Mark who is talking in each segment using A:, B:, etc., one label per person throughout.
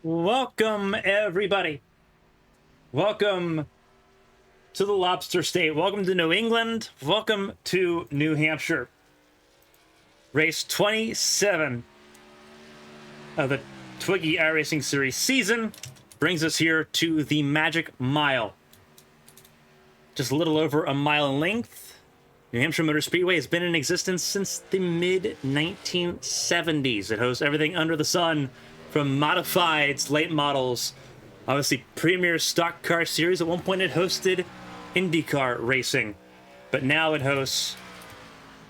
A: Welcome, everybody. Welcome to the Lobster State. Welcome to New England. Welcome to New Hampshire. Race 27 of the TWIGI iRacing Series season brings us here to the Magic Mile. Just a little over a mile in length. New Hampshire Motor Speedway has been in existence since the mid-1970s. It hosts everything under the sun, from modifieds, late models, obviously premier stock car series. At one point it hosted IndyCar racing, but now it hosts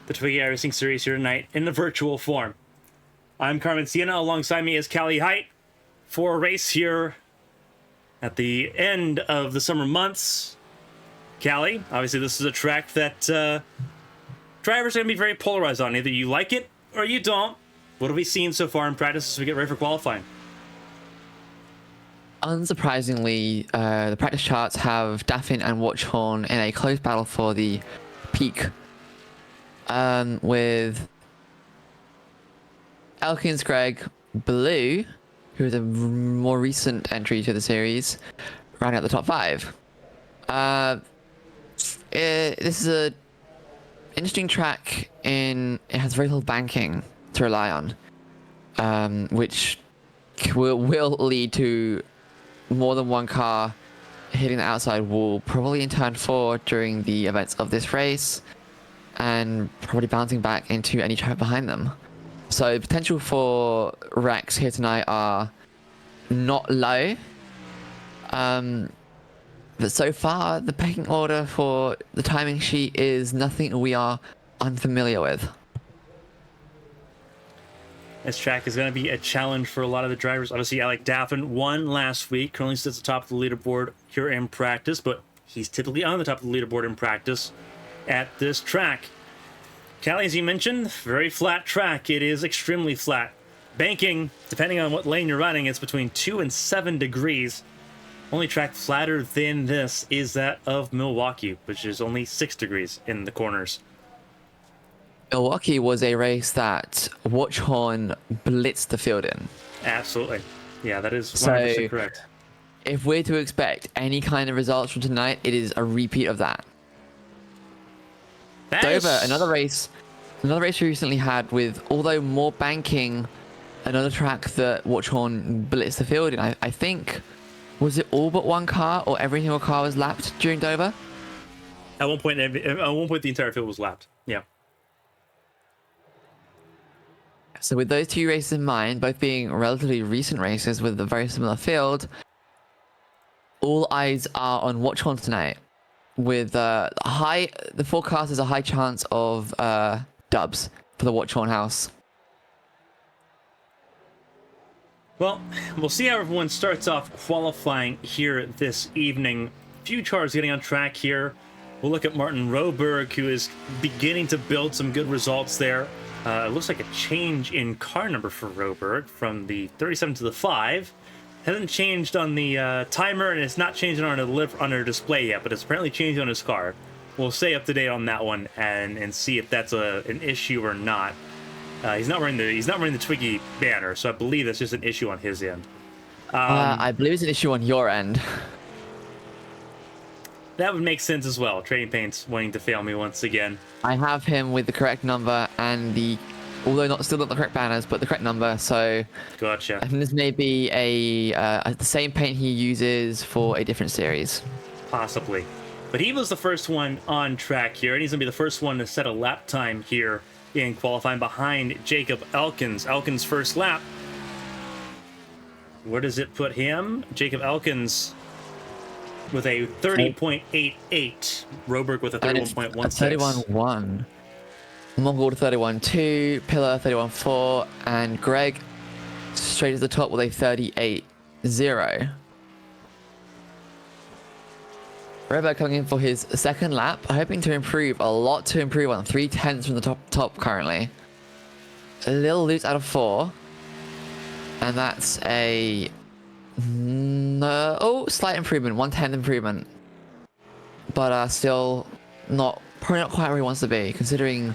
A: the TWIGI iRacing series here tonight in the virtual form. I'm Carmen. Sienna. Alongside me is Callie, Heydt for a race here at the end of the summer months. Callie, obviously this is a track that drivers are going to be very polarized on. Either you like it or you don't. What have we seen so far in practice as we get ready for qualifying?
B: Unsurprisingly, the practice charts have Daffin and Watchhorn in a close battle for the peak, with Elkins, Greg, Blue, who is a more recent entry to the series, rounding out the top 5. This is a interesting track it has very little banking to rely on, which will lead to more than one car hitting the outside wall, probably in turn 4 during the events of this race, and probably bouncing back into any track behind them. So the potential for wrecks here tonight are not low. But so far, the pecking order for the timing sheet is nothing we are unfamiliar with.
A: This track is going to be a challenge for a lot of the drivers. Obviously, Alec Daffin won last week. Currently sits at the top of the leaderboard here in practice, but he's typically on the top of the leaderboard in practice at this track. Callie, as you mentioned, very flat track. It is extremely flat. Banking, depending on what lane you're running, it's between 2 and 7 degrees. Only track flatter than this is that of Milwaukee, which is only 6 degrees in the corners.
B: Milwaukee was a race that Watchhorn blitzed the field in.
A: Absolutely. Yeah, that is 100% correct.
B: If we're to expect any kind of results from tonight, it is a repeat of that. Dover, another race we recently had with, although more banking, another track that Watchhorn blitzed the field in. I think, was it all but one car, or every single car was lapped during Dover?
A: At one point, the entire field was lapped. Yeah.
B: So with those two races in mind, both being relatively recent races with a very similar field, all eyes are on Watchhorn tonight. With the forecast is a high chance of dubs for the Watchhorn house.
A: Well, we'll see how everyone starts off qualifying here this evening. Few cars getting on track here. We'll look at Martin Roberg, who is beginning to build some good results there. It looks like a change in car number for Roberg from the 37 to the 5. Hasn't changed on the timer, and it's not changing on our display yet, but it's apparently changed on his car. We'll stay up to date on that one and see if that's an issue or not. He's not wearing the TWIGI banner, so I believe that's just an issue on his end.
B: I believe it's an issue on your end.
A: That would make sense as well. Trading Paint's wanting to fail me once again.
B: I have him with the correct number and still not the correct banners, but the correct number. So
A: gotcha.
B: I think this may be the same paint he uses for a different series.
A: Possibly, but he was the first one on track here, and he's gonna be the first one to set a lap time here in qualifying behind Jacob Elkins. Elkins' first lap. Where does it put him? Jacob Elkins with a 30.88. Roberg with a 31.16.
B: 31.1. Mongol 31.2. Pillar 31.4. And Greg straight to the top with a 38.0. Roberg coming in for his second lap, hoping to improve on 3 tenths from the top currently. A little loose out of 4. And that's a slight improvement, 1/10 improvement, but still probably not quite where he wants to be, considering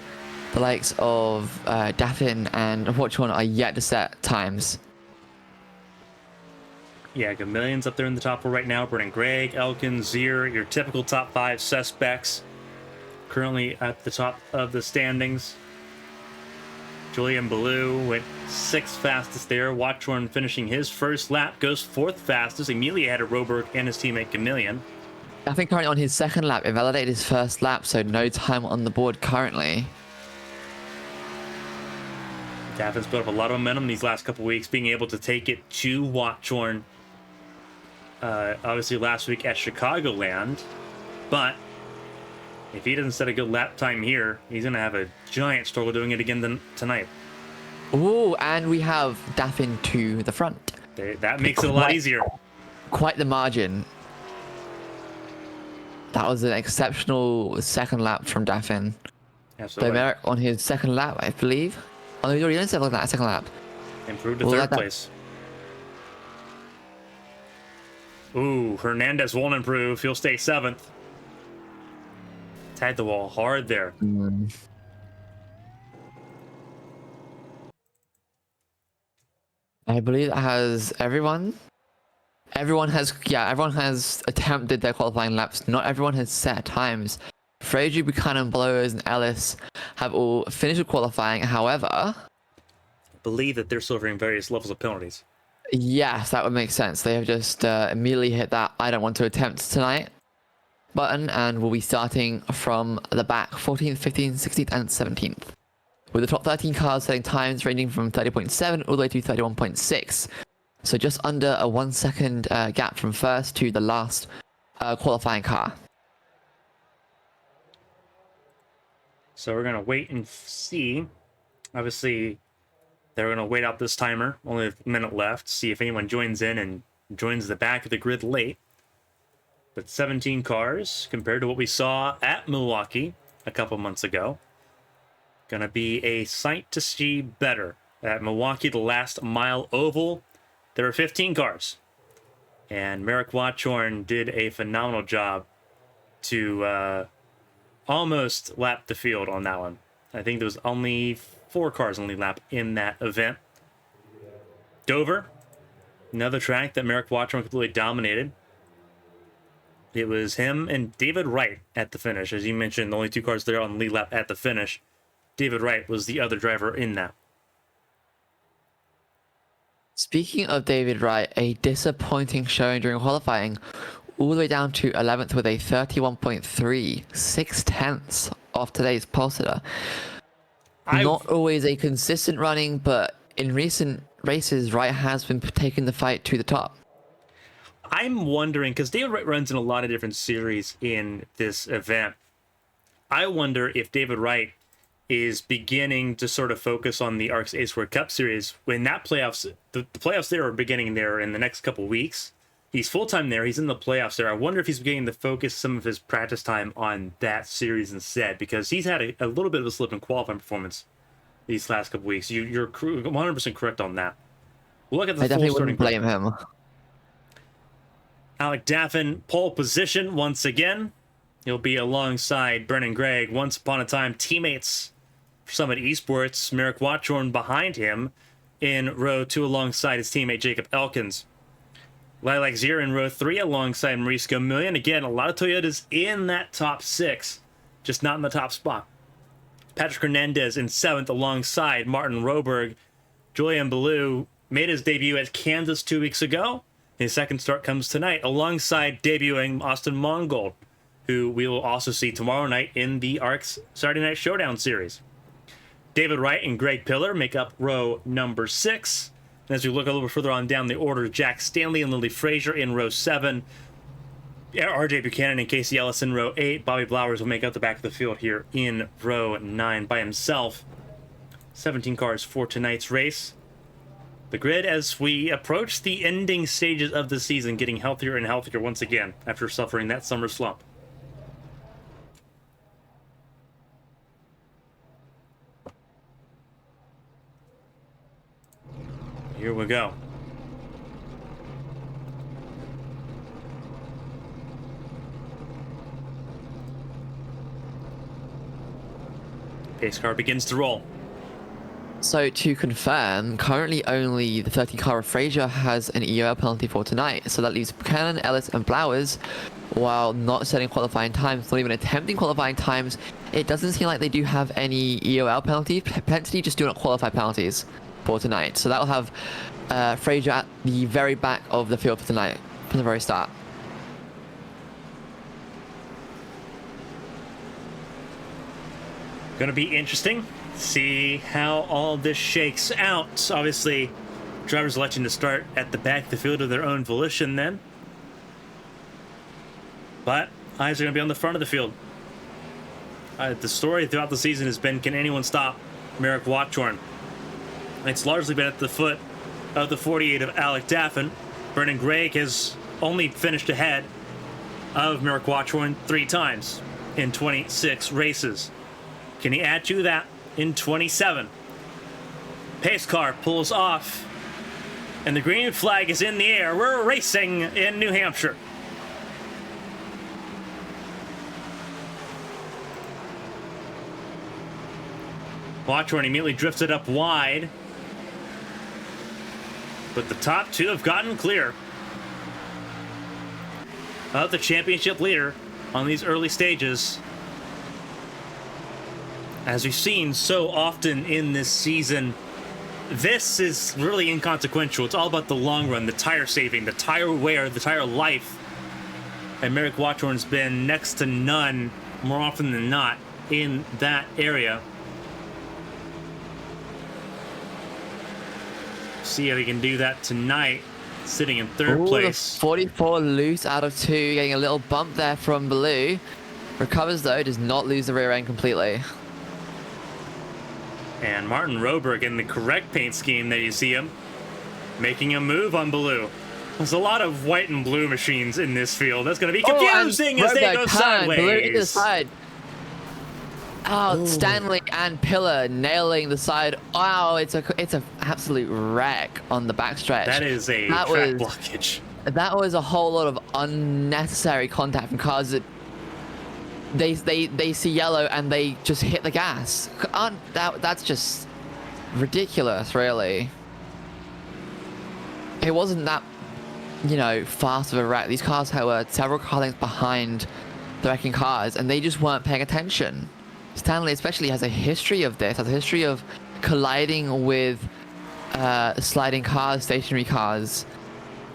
B: the likes of Daffin and Watchhorn are yet to set times.
A: Yeah, Gamillion's up there in the top four right now. Brennan Gregg, Elkins, Zier, your typical top five suspects. Currently at the top of the standings. Julian Ballou went 6th fastest there. Watchorn finishing his first lap, goes 4th fastest, immediately ahead of Roberg and his teammate Gamillion.
B: I think currently on his second lap, invalidated his first lap, so no time on the board currently.
A: Daffin's built up a lot of momentum these last couple weeks, being able to take it to Watchorn. Obviously last week at Chicagoland, but if he doesn't set a good lap time here, he's going to have a giant struggle doing it again tonight.
B: Ooh, and we have Daffin to the front.
A: That makes it a lot easier.
B: Quite the margin. That was an exceptional second lap from Daffin.
A: Absolutely.
B: So Merrick on his second lap, I believe. Oh, he's already on second lap.
A: Improved to third place. Ooh, Hernandez won't improve. He'll stay 7th. Tied the wall hard there.
B: I believe it has everyone. Everyone has attempted their qualifying laps. Not everyone has set times. Frazier, Buchanan, Blowers, and Ellis have all finished with qualifying. However,
A: I believe that they're suffering various levels of penalties.
B: Yes, that would make sense. They have just immediately hit that I don't want to attempt tonight button, and we'll be starting from the back 14th, 15th, 16th, and 17th. With the top 13 cars setting times ranging from 30.7 all the way to 31.6. So just under a 1 second gap from first to the last qualifying car.
A: So we're going to wait and see. Obviously, they're going to wait out this timer. Only a minute left. See if anyone joins in and joins the back of the grid late. But 17 cars compared to what we saw at Milwaukee a couple months ago. Going to be a sight to see better. At Milwaukee, the last mile oval, there were 15 cars. And Merrick Watchorn did a phenomenal job to almost lap the field on that one. I think there was only 4 cars on the lap in that event. Dover, another track that Merrick Watchorn completely dominated. It was him and David Wright at the finish. As you mentioned, the only 2 cars there on the lead lap at the finish. David Wright was the other driver in that.
B: Speaking of David Wright, a disappointing showing during qualifying, all the way down to 11th with a 31.3, 6/10 off today's pole sitter. Not always a consistent running, but in recent races, Wright has been taking the fight to the top.
A: I'm wondering, because David Wright runs in a lot of different series in this event. I wonder if David Wright is beginning to sort of focus on the ARCS Ace World Cup series when that playoffs, the playoffs there are beginning there in the next couple weeks. He's full-time there. He's in the playoffs there. I wonder if he's beginning to focus some of his practice time on that series instead, because he's had a little bit of a slip in qualifying performance these last couple weeks. You're 100% correct on that. We'll look at the
B: I
A: full
B: definitely
A: starting
B: wouldn't blame him.
A: Alec Daffin, pole position once again. He'll be alongside Brennan Gregg, once upon a time teammates for Summit Esports. Merrick Watchorn behind him in row 2 alongside his teammate Jacob Elkins. Lilac Zier in row 3 alongside Maurice Gamillion. Again, a lot of Toyotas in that top 6, just not in the top spot. Patrick Hernandez in 7th alongside Martin Roberg. Julian Ballou made his debut at Kansas 2 weeks ago. His second start comes tonight alongside debuting Austin Mongold, who we will also see tomorrow night in the ARCS Saturday Night Showdown series. David Wright and Greg Pillar make up row number 6. And as we look a little bit further on down the order, Jack Stanley and Lily Frazier in row 7. RJ Buchanan and Casey Ellis in row 8. Bobby Blowers will make up the back of the field here in row 9 by himself. 17 cars for tonight's race. The grid, as we approach the ending stages of the season, getting healthier and healthier once again after suffering that summer slump. Here we go. Pace car begins to roll.
B: So to confirm, currently only the 13 car of Fraser has an EOL penalty for tonight. So that leaves Buchanan, Ellis, and Blowers, while not setting qualifying times, not even attempting qualifying times. It doesn't seem like they do have any EOL penalties. Potentially just do not qualify penalties for tonight. So that will have Fraser at the very back of the field for tonight, from the very start.
A: Going to be interesting. See how all this shakes out. Obviously, drivers electing to start at the back of the field of their own volition then. But eyes are going to be on the front of the field. The story throughout the season has been, can anyone stop Merrick Watchorn? It's largely been at the foot of the 48 of Alec Daffin. Brendan Gregg has only finished ahead of Merrick Watchorn 3 times in 26 races. Can he add to that in 27? Pace car pulls off, and the green flag is in the air. We're racing in New Hampshire. Watchorn immediately drifted up wide, but the top 2 have gotten clear of the championship leader on these early stages. As we've seen so often in this season, this is really inconsequential. It's all about the long run, the tire saving, the tire wear, the tire life. And Merrick Watchorn's been next to none, more often than not, in that area. See how he can do that tonight, sitting in 3rd place.
B: 44 loose out of 2, getting a little bump there from Blue. Recovers though, does not lose the rear end completely.
A: And Martin Roberg in the correct paint scheme that you see him making a move on Blue. There's a lot of white and blue machines in this field. That's going to be confusing as they go sideways.
B: Blue into the side. Oh, ooh. Stanley and Pillar nailing the side. Wow, it's a absolute wreck on the backstretch.
A: That is a track blockage.
B: That was a whole lot of unnecessary contact from cars that they see yellow and they just hit the gas. That's just ridiculous, really. It wasn't that, fast of a wreck. These cars were several car lengths behind the wrecking cars, and they just weren't paying attention. Stanley especially has a history of this, has a history of colliding with sliding cars, stationary cars,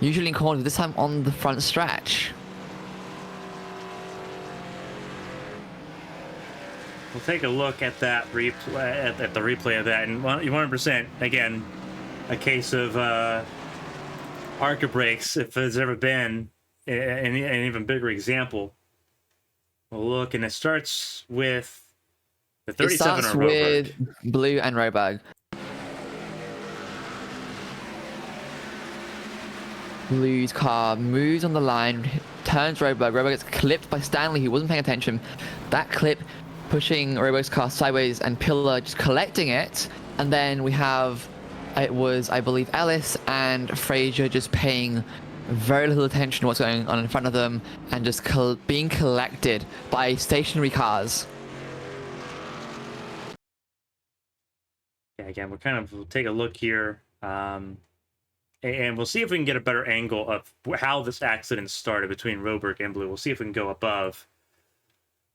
B: usually in corners, this time on the front stretch.
A: We'll take a look at that replay, at the replay of that, and 100%, again, a case of ARCA brakes, if there's ever been an even bigger example. We'll look, and it starts with the 37 on Roberg.
B: It starts with Blue and Roberg. Blue's car moves on the line, turns Roberg. Roberg gets clipped by Stanley, who wasn't paying attention. That clip pushing Roberg's car sideways and Pillar just collecting it. And then we have, it was, I believe, Ellis and Fraser just paying very little attention to what's going on in front of them and just being collected by stationary cars.
A: Yeah, again, we'll take a look here. And we'll see if we can get a better angle of how this accident started between Roberg and Blue. We'll see if we can go above.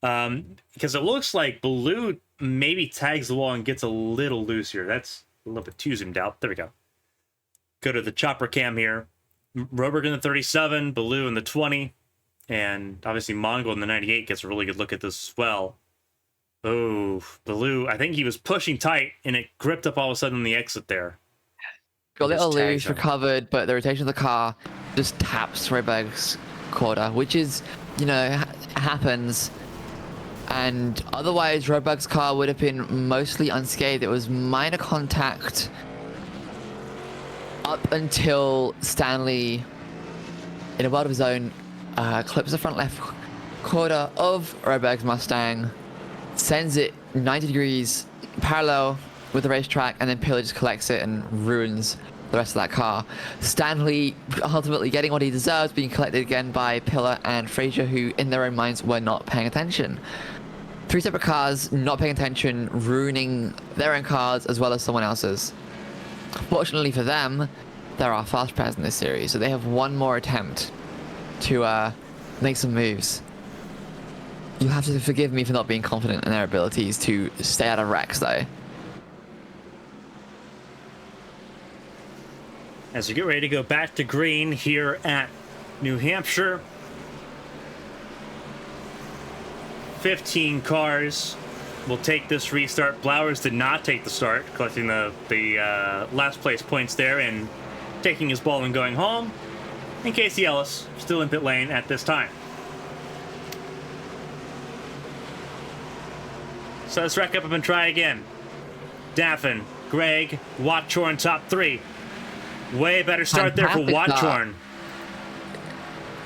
A: Because it looks like Blue maybe tags the wall and gets a little loose here. That's a little bit too zoomed out. There we go. Go to the chopper cam here. Roberg in the 37, Blue in the 20, and obviously Mongol in the 98 gets a really good look at this as well. Oh, Blue, I think he was pushing tight, and it gripped up all of a sudden on the exit there.
B: Got a little loose, recovered, but the rotation of the car just taps Roberg's quarter, which is, happens. And otherwise, Roberg's car would have been mostly unscathed. It was minor contact up until Stanley, in a world of his own, clips the front left quarter of Roberg's Mustang, sends it 90 degrees parallel with the racetrack, and then Pillar just collects it and ruins the rest of that car. Stanley ultimately getting what he deserves, being collected again by Pillar and Fraser, who in their own minds were not paying attention. Three separate cars, not paying attention, ruining their own cars as well as someone else's. Fortunately for them, there are fast pairs in this series, so they have one more attempt to make some moves. You have to forgive me for not being confident in their abilities to stay out of wrecks, though.
A: As we get ready to go back to green here at New Hampshire, 15 cars will take this restart. Blowers did not take the start, collecting the last place points there and taking his ball and going home. And Casey Ellis still in pit lane at this time. So let's rack up and try again. Daffin, Greg, Watchorn top three. Way better start there for Watchorn.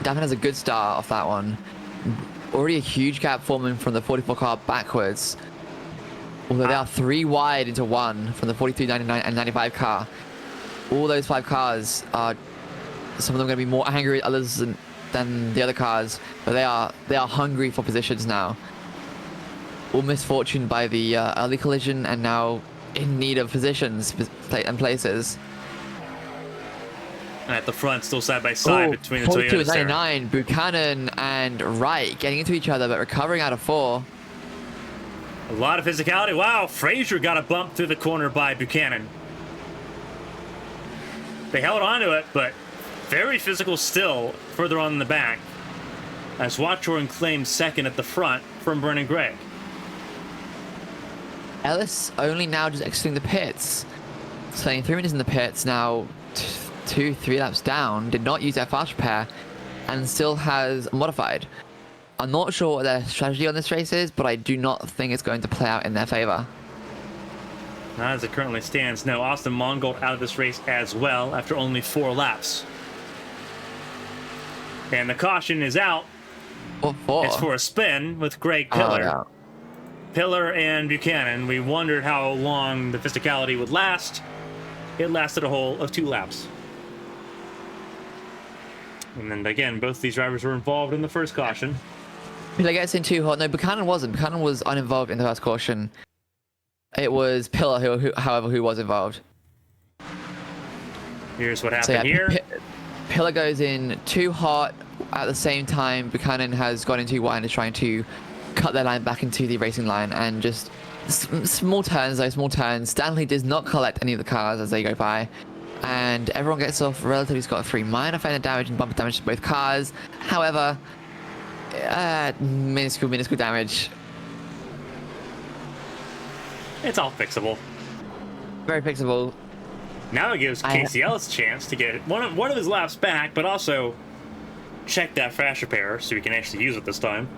B: Daffin has a good start off that one. Already a huge gap forming from the 44 car backwards. Although they are 3 wide into 1 from the 43, 99, and 95 car. All those 5 cars are, some of them are going to be more angry at others than the other cars, but they are hungry for positions now. All misfortune by the early collision and now in need of positions and places.
A: And at the front, still side by side between the
B: 42
A: Toyotas
B: and 99, Buchanan and Wright getting into each other, but recovering out of 4.
A: A lot of physicality. Wow, Frazier got a bump through the corner by Buchanan. They held onto it, but very physical still further on in the back. As Watchorn claims second at the front from Vernon Gregg.
B: Ellis only now just exiting the pits. Staying 3 minutes in the pits now. 2-3 laps down, did not use their fast repair, and still has modified. I'm not sure what their strategy on this race is, but I do not think it's going to play out in their favor.
A: Not as it currently stands. No, Austin Mongold out of this race as well after only 4 laps. And the caution is out.
B: What for?
A: It's for a spin with Greg Pillar.
B: Yeah.
A: Pillar and Buchanan. We wondered how long the physicality would last. It lasted a whole of 2 laps. And then again, both these drivers were involved in the first caution.
B: Pillar gets in too hot. No, Buchanan wasn't. Buchanan was uninvolved in the first caution. It was Pillar who was involved.
A: Here's what happened here.
B: Pillar goes in too hot. At the same time, Buchanan has gone in too wide and is trying to cut their line back into the racing line, and just small turns, though, small turns. Stanley does not collect any of the cars as they go by. And everyone gets off relatively scot-free. Minor fender damage and bumper damage to both cars. However, minuscule damage.
A: It's all fixable.
B: Very fixable.
A: Now it gives Casey Ellis a chance to get one of his laps back, but also check that fast repair so he can actually use it this time.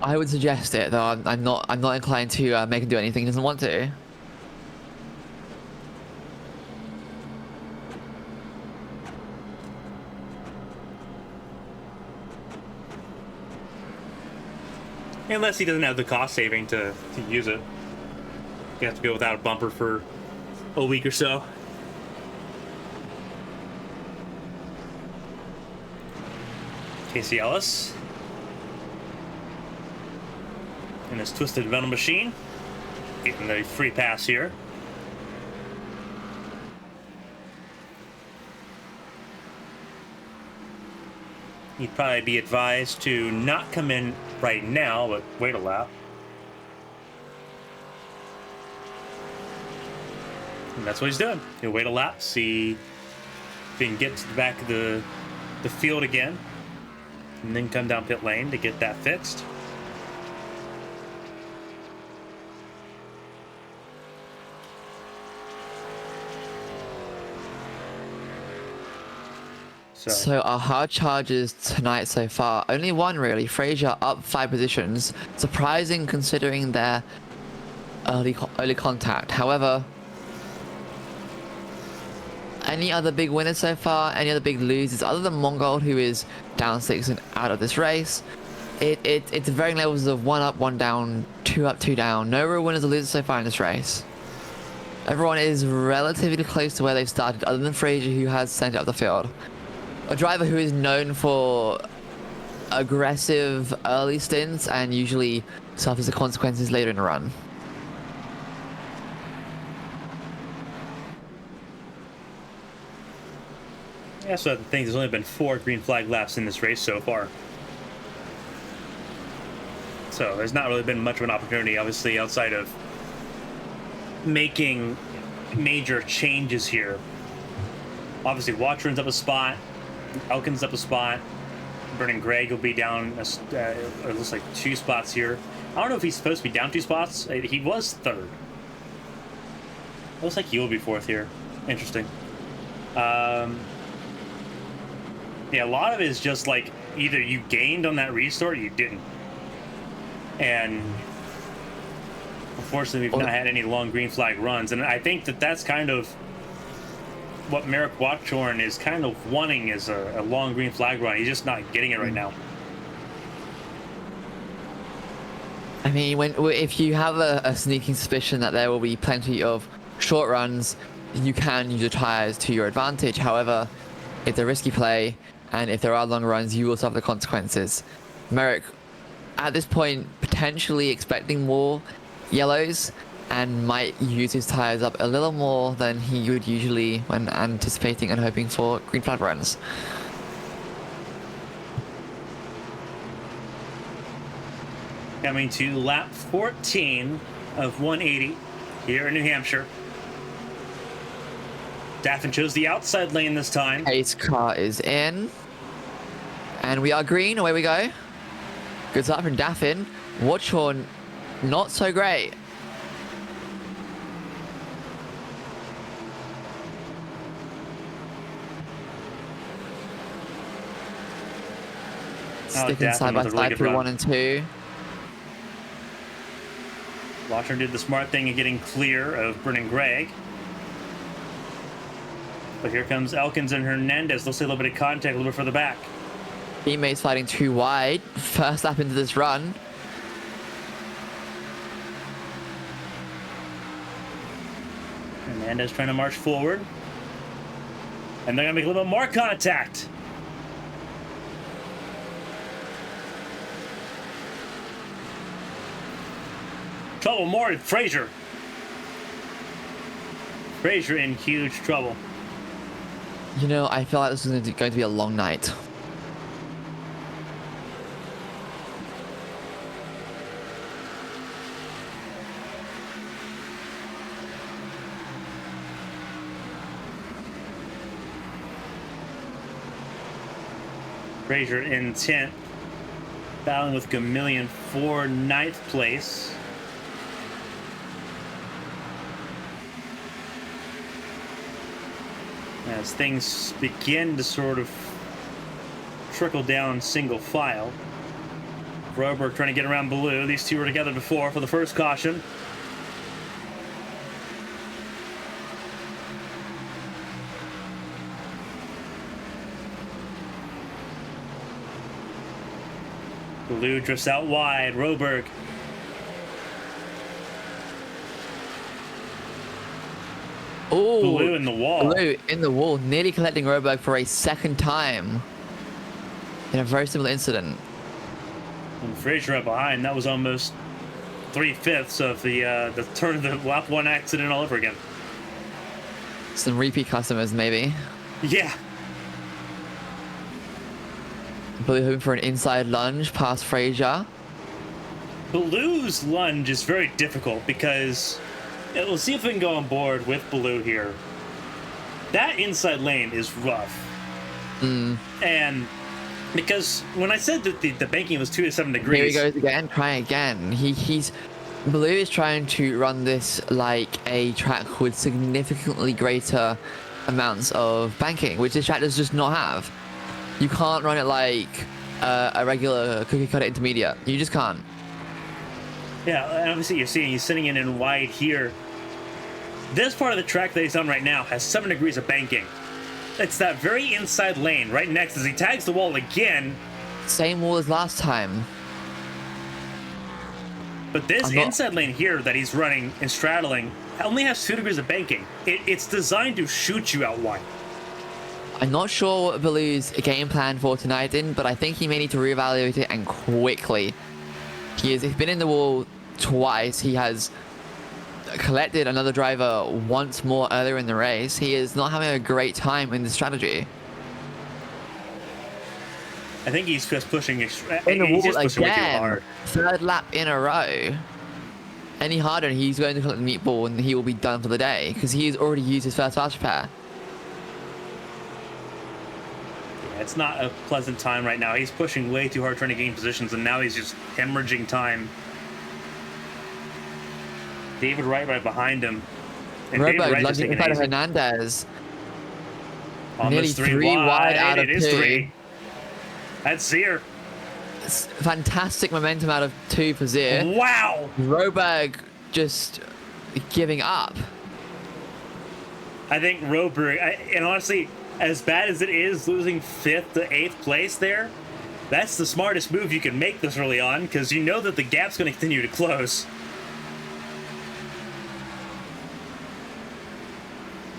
B: I would suggest it, though. I'm not inclined to make him do anything he doesn't want to.
A: Unless he doesn't have the cost saving to use it. You have to go without a bumper for a week or so. Casey Ellis. And his twisted venom machine. Getting a free pass here. He'd probably be advised to not come in right now, but wait a lap. And that's what he's doing. He'll wait a lap, see if he can get to the back of the field again, and then come down pit lane to get that fixed.
B: So our hard charges tonight so far, only one really. Frazier up 5 positions, surprising considering their early contact. However, any other big winners so far, any other big losers other than Mongold, who is down 6 and out of this race? It's varying levels of 1 up, 1 down, 2 up, 2 down. No real winners or losers so far in this race. Everyone is relatively close to where they've started, other than Frazier, who has sent it up the field. A driver who is known for aggressive early stints and usually suffers the consequences later in the run.
A: Yeah, so I think there's only been 4 green flag laps in this race so far. So there's not really been much of an opportunity, obviously, outside of making major changes here. Obviously, Watchorn's up a spot, Elkin's up a spot, Vernon Gregg will be down, it looks like 2 spots here. I don't know if he's supposed to be down 2 spots. He was 3rd. Looks like he will be 4th here. Interesting. Yeah, a lot of it is just like either you gained on that restart or you didn't. And unfortunately, we've not had any long green flag runs. And I think that that's kind of what Merrick Watchorn is kind of wanting, is a long green flag run. He's just not getting it right now.
B: I mean, if you have a sneaking suspicion that there will be plenty of short runs, you can use your tires to your advantage. However, it's a risky play, and if there are long runs, you will suffer the consequences. Merrick, at this point, potentially expecting more yellows and might use his tires up a little more than he would usually when anticipating and hoping for green flag runs.
A: Coming to lap 14 of 180 here in New Hampshire. Daffin chose the outside lane this time.
B: Haydt's car is in. And we are green. Away we go. Good start from Daffin. Watchorn, not so great. Sticking side by side through 1 and 2.
A: Watchorn did the smart thing of getting clear of Vernon Gregg. But here comes Elkins and Hernandez. They'll see a little bit of contact a little bit further back.
B: Teammates fighting too wide. First lap into this run.
A: Hernandez trying to march forward. And they're going to make a little bit more contact. Trouble more at Frazier. Frazier in huge trouble.
B: You know, I feel like this is going to be a long night.
A: Frazier in 10th, battling with Gamillion for 9th place. As things begin to sort of trickle down single file. Broberg trying to get around Blue. These two were together before for the first caution. Blue drifts out wide. Broberg.
B: Oh,
A: Blue in the wall.
B: Blue in the wall, nearly collecting Roberg for a second time in a very similar incident.
A: And Frazier up behind. That was almost 3/5 of the turn of the lap 1 accident all over again.
B: Some repeat customers, maybe.
A: Yeah.
B: Blue hoping for an inside lunge past Frazier.
A: Blue's lunge is very difficult because we'll see if we can go on board with Blue here. That inside lane is rough. And because when I said that the banking was 2 to 7 degrees.
B: Here he goes again, trying again. He's Blue is trying to run this like a track with significantly greater amounts of banking, which this track does just not have. You can't run it like a regular cookie cutter intermediate. You just can't.
A: Yeah, and obviously you're seeing he's sitting in wide here. This part of the track that he's on right now has 7 degrees of banking. It's that very inside lane right next as he tags the wall again.
B: Same wall as last time.
A: But this inside lane here that he's running and straddling only has 2 degrees of banking. It's designed to shoot you out wide.
B: I'm not sure what Baloo's game plan for tonight in, but I think he may need to reevaluate it and quickly. He's been in the wall twice. He has collected another driver once more earlier in the race. He is not having a great time in the strategy.
A: I think he's just pushing.
B: In the
A: He's just
B: wall
A: pushing way too
B: again.
A: hard.
B: Third lap in a row. Any harder, he's going to collect the meatball and he will be done for the day because he's already used his first fast repair.
A: Yeah, it's not a pleasant time right now. He's pushing way too hard trying to gain positions, and now he's just hemorrhaging time. David right behind him. And David
B: Robo
A: Wright just
B: lunging
A: taking
B: inside
A: it
B: of
A: easy.
B: Hernandez.
A: Almost
B: Nearly three wide out of
A: It is
B: two.
A: 3. That's Zier.
B: Fantastic momentum out of 2 for Zier.
A: Wow!
B: Roberg just giving up.
A: I think Roberg, and honestly, as bad as it is losing 5th to 8th place there, that's the smartest move you can make this early on, because you know that the gap's going to continue to close.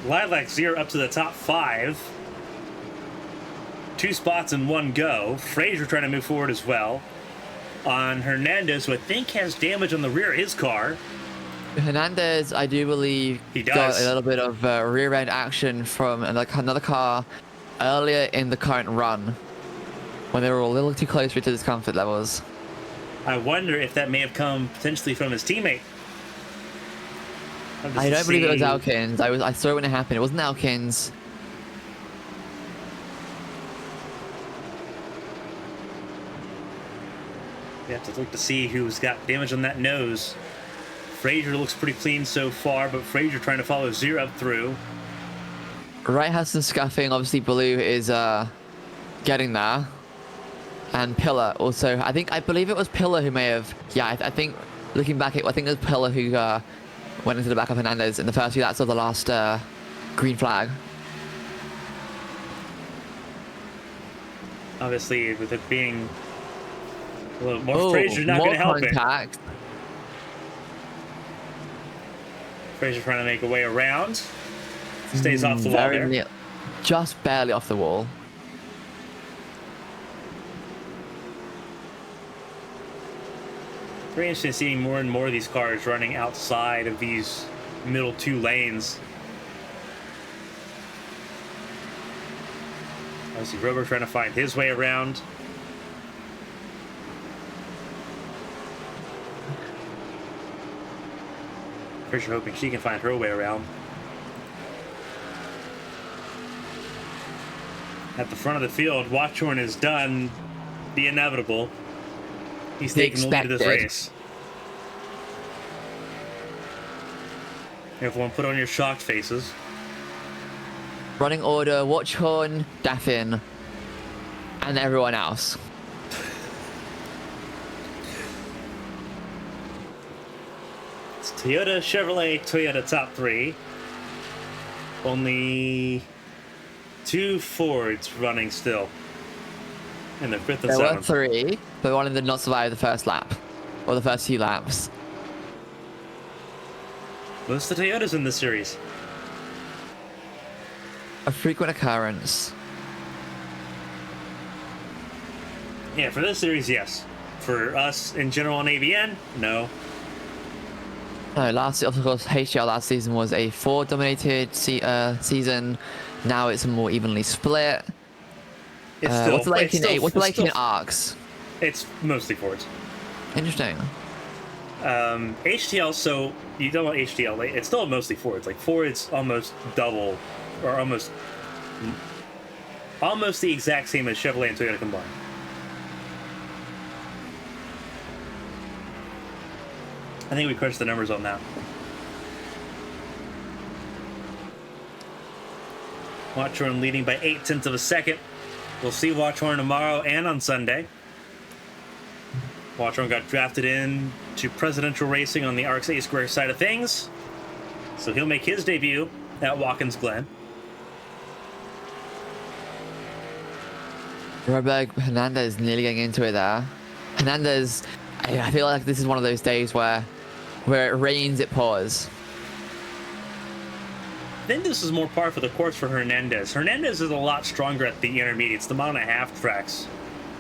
A: Lilac Zier up to the top 5. 2 spots in 1 go. Fraser trying to move forward as well. On Hernandez, who I think has damage on the rear of his car.
B: Hernandez, I do believe,
A: He
B: got
A: does.
B: a little bit of rear end action from another car earlier in the current run when they were a little too close to his comfort levels.
A: I wonder if that may have come potentially from his teammate.
B: I don't believe it was Alkins. I saw it when it happened. It wasn't Alkins.
A: You have to look to see who's got damage on that nose. Fraser looks pretty clean so far, but Fraser trying to follow Zier up through.
B: Wright has some scuffing. Obviously, Baloo is getting there. And Pillar also. I believe it was Pillar who may have. Yeah, I think looking back, I think it was Pillar who went into the back of Hernandez in the first few laps of the last green flag.
A: Obviously, with it being a little more, Fraser's not going to help
B: contact.
A: it. Fraser trying to make a way around. Stays off the wall there.
B: Just barely off the wall.
A: Very interesting seeing more and more of these cars running outside of these middle 2 lanes. Obviously, Rover trying to find his way around. Fraser hoping she can find her way around. At the front of the field, Watchorn has done the inevitable. He's taking the lead of this race. Everyone put on your shocked faces.
B: Running order, Watchhorn, Daffin, and everyone else.
A: It's Toyota, Chevrolet, Toyota top 3. Only 2 Fords running still. And they're 5th and 7th.
B: There were 3, but one of them did not survive the first lap. Or the first few laps.
A: Most of the Toyotas in this series.
B: A frequent occurrence.
A: Yeah, for this series, yes. For us in general on AVN, no.
B: No, of course, HGL last season was a Ford-dominated season. Now it's more evenly split.
A: It's still,
B: what's it like in ARCs?
A: It's mostly Fords.
B: Interesting.
A: HTL, so you don't want HTL, it's still mostly Fords. Like Ford's almost double, or almost the exact same as Chevrolet and Toyota combined. I think we crunched the numbers on that. Watchorn leading by 0.8 of a second. We'll see Watchorn tomorrow and on Sunday. Watchorn got drafted in to Presidential Racing on the ARCS A Square side of things, so he'll make his debut at Watkins Glen.
B: Roberg Hernandez nearly getting into it there. Hernandez, I feel like this is one of those days where it rains, it pours.
A: think this is more par for the course for Hernandez. Hernandez is a lot stronger at the intermediates, the mile and a half tracks.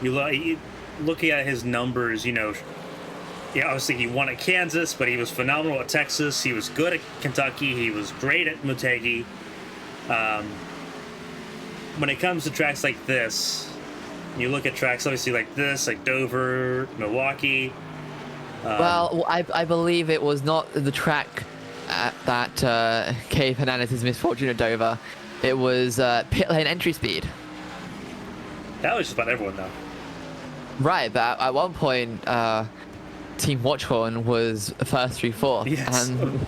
A: Looking at his numbers, you know, yeah, obviously he won at Kansas, but he was phenomenal at Texas. He was good at Kentucky. He was great at Motegi. When it comes to tracks like this, you look at tracks obviously like this, like Dover, Milwaukee.
B: Well, I believe it was not the track that gave Hernandez's misfortune at Dover. It was pit lane entry speed.
A: That was just about everyone, though.
B: Right, but at one point, Team Watchhorn was first through fourth.
A: Yes.
B: And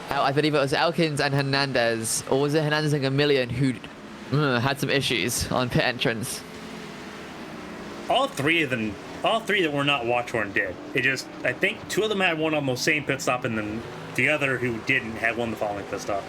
B: I believe it was Elkins and Hernandez, or was it Hernandez and Gamillion who had some issues on pit entrance?
A: All three that were not Watchhorn did. I think two of them had one on the same pit stop, and then the other who didn't had one the following pit stop.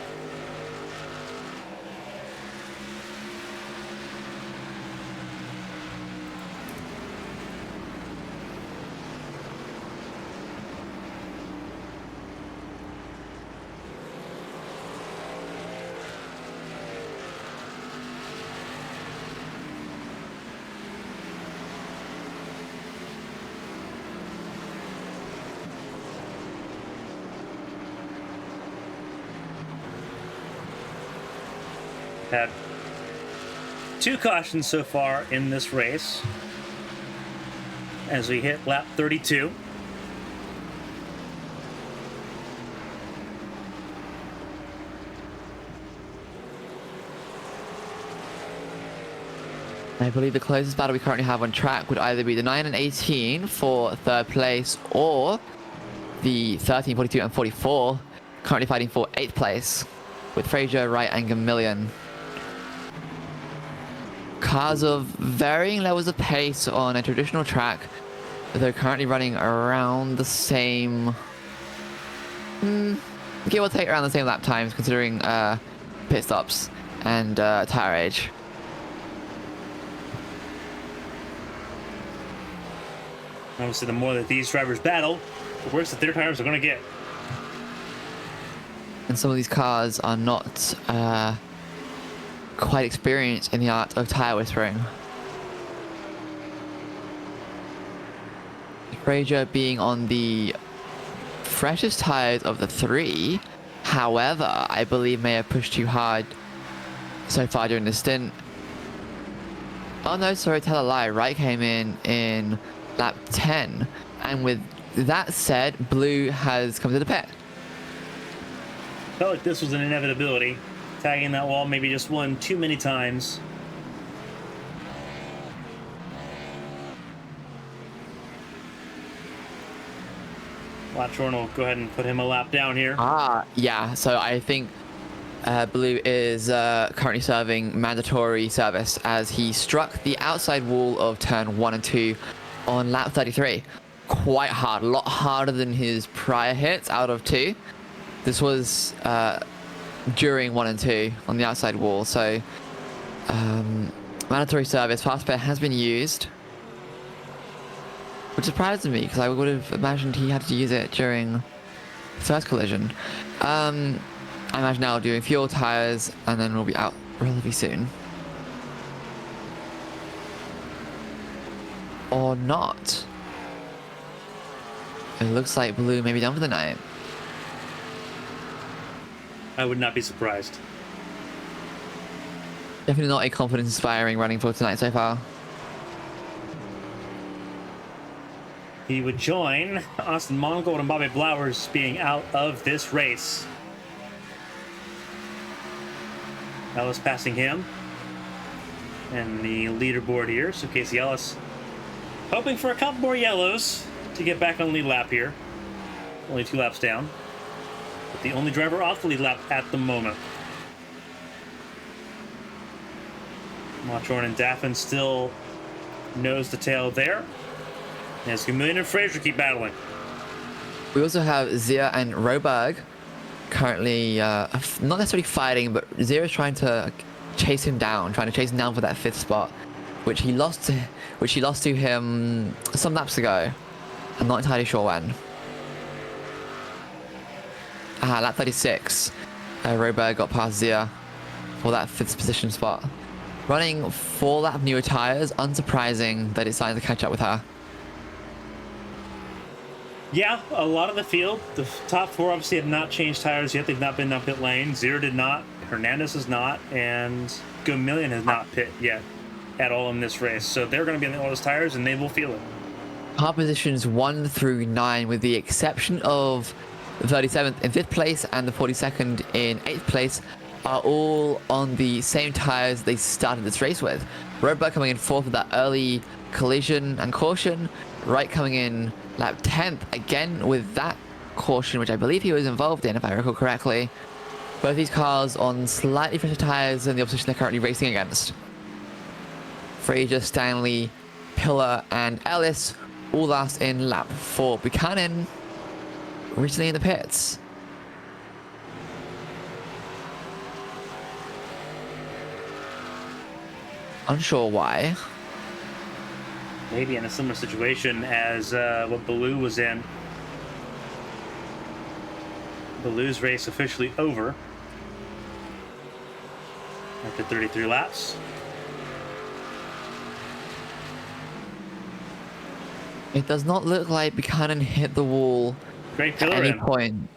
A: Had two cautions so far in this race as we hit lap 32.
B: I believe the closest battle we currently have on track would either be the 9 and 18 for third place, or the 13, 42, and 44 currently fighting for 8th place, with Fraser, Wright, and Gamillion. Cars of varying levels of pace on a traditional track, they're currently running around the same, give or take around the same lap times, considering pit stops and tire age.
A: Obviously, the more that these drivers battle, the worse that their tires are going to get.
B: And some of these cars are not quite experienced in the art of tire whispering. Fraser being on the freshest tires of the three, however, I believe may have pushed too hard so far during the stint. Oh no, sorry, tell a lie. Wright came in lap 10, and with that said, Blue has come to the pit.
A: Felt like this was an inevitability. Tagging that wall maybe just one too many times. Watchhorn will go ahead and put him a lap down here.
B: Yeah, so I think Blue is currently serving mandatory service as he struck the outside wall of turn 1 and 2 on lap 33. Quite hard, a lot harder than his prior hits out of 2. This was during 1 and 2 on the outside wall, so mandatory service, fast pair has been used, which surprised me because I would have imagined he had to use it during first collision. I imagine now doing fuel tires, and then we'll be out relatively soon. Or not. It looks like Blue may be done for the night.
A: I would not be surprised.
B: Definitely not a confidence-inspiring running for tonight so far.
A: He would join Austin Mongold and Bobby Blowers being out of this race. Ellis passing him. And the leaderboard here, so Casey Ellis hoping for a couple more yellows to get back on lead lap here. Only 2 laps down. But the only driver off the lead lap at the moment. Watchhorn and Daffin still nose to tail there. As Gamillion and Fraser keep battling.
B: We also have Zia and Roberg currently not necessarily fighting, but Zia is trying to chase him down, for that 5th spot, which he lost to him some laps ago. I'm not entirely sure when. Lap 36. Robert got past Zia for that 5th position spot. Running 4 lap newer tyres, unsurprising that it's starting to catch up with her.
A: Yeah, a lot of the field, the top 4 obviously have not changed tires yet. They've not been up pit lane. Zero did not, Hernandez has not, and Gomillion has not pit yet at all in this race. So they're going to be on all those tires, and they will feel it.
B: Car positions 1 through 9, with the exception of the 37th in 5th place and the 42nd in 8th place, are all on the same tires they started this race with. Robert coming in 4th with that early collision and caution. Wright coming in lap 10th again with that caution, which I believe he was involved in, if I recall correctly. Both these cars on slightly fresher tires than the opposition they're currently racing against. Fraser, Stanley, Pillar, and Ellis all last in lap 4. Buchanan recently in the pits. Unsure why.
A: Maybe in a similar situation as what Baloo was in. Baloo's race officially over after 33 laps.
B: It does not look like Buchanan hit the wall
A: Great
B: at
A: pillar
B: any
A: in.
B: point.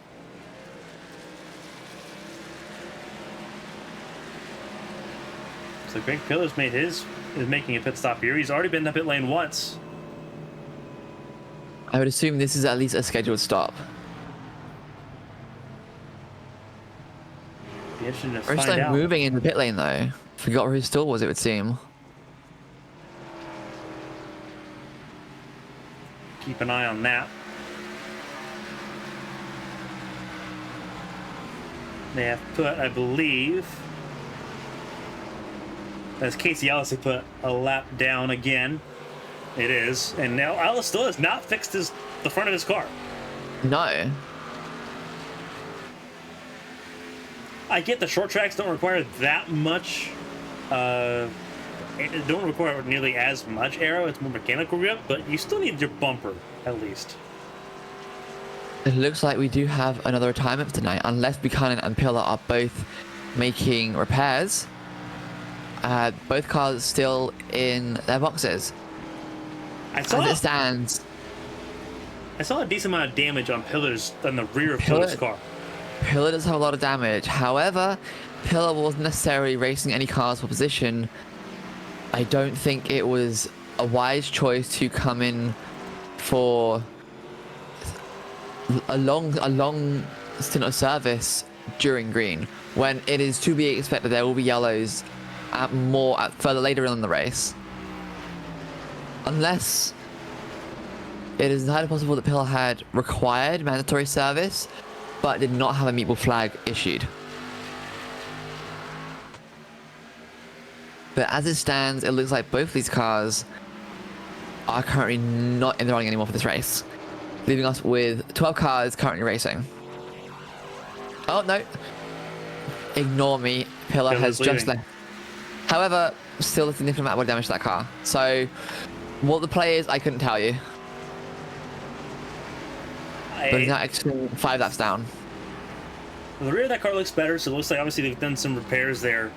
A: So Greg Pillar's is making a pit stop here. He's already been in the pit lane once.
B: I would assume this is at least a scheduled stop.
A: Be interesting to
B: Or
A: find
B: like
A: out.
B: moving in the pit lane though. Forgot where his stall was, it would seem.
A: Keep an eye on that. They have put, I believe, as Casey Ellis, they put a lap down again. It is, and now Ellis still has not fixed the front of his car.
B: No.
A: I get the short tracks don't require that much. It don't require nearly as much aero. It's more mechanical grip, but you still need your bumper at least.
B: It looks like we do have another retirement for tonight, unless Buchanan and Pillar are both making repairs. Both cars still in their boxes. As it stands,
A: I saw a decent amount of damage on Pillars on the rear of Pillar's car.
B: Pillar does have a lot of damage. However, Pillar wasn't necessarily racing any cars for position. I don't think it was a wise choice to come in for a long stint of service during green, when it is to be expected there will be yellows further later in the race. Unless it is entirely possible that Pillar had required mandatory service, but did not have a meatball flag issued. But as it stands, it looks like both these cars are currently not in the running anymore for this race, leaving us with 12 cars currently racing. Oh, no. Ignore me. Pillar has just left. However, still a significant amount of damage to that car. So, what the play is, I couldn't tell you. But he's now actually 5 laps down.
A: The rear of that car looks better, so it looks like obviously they've done some repairs there.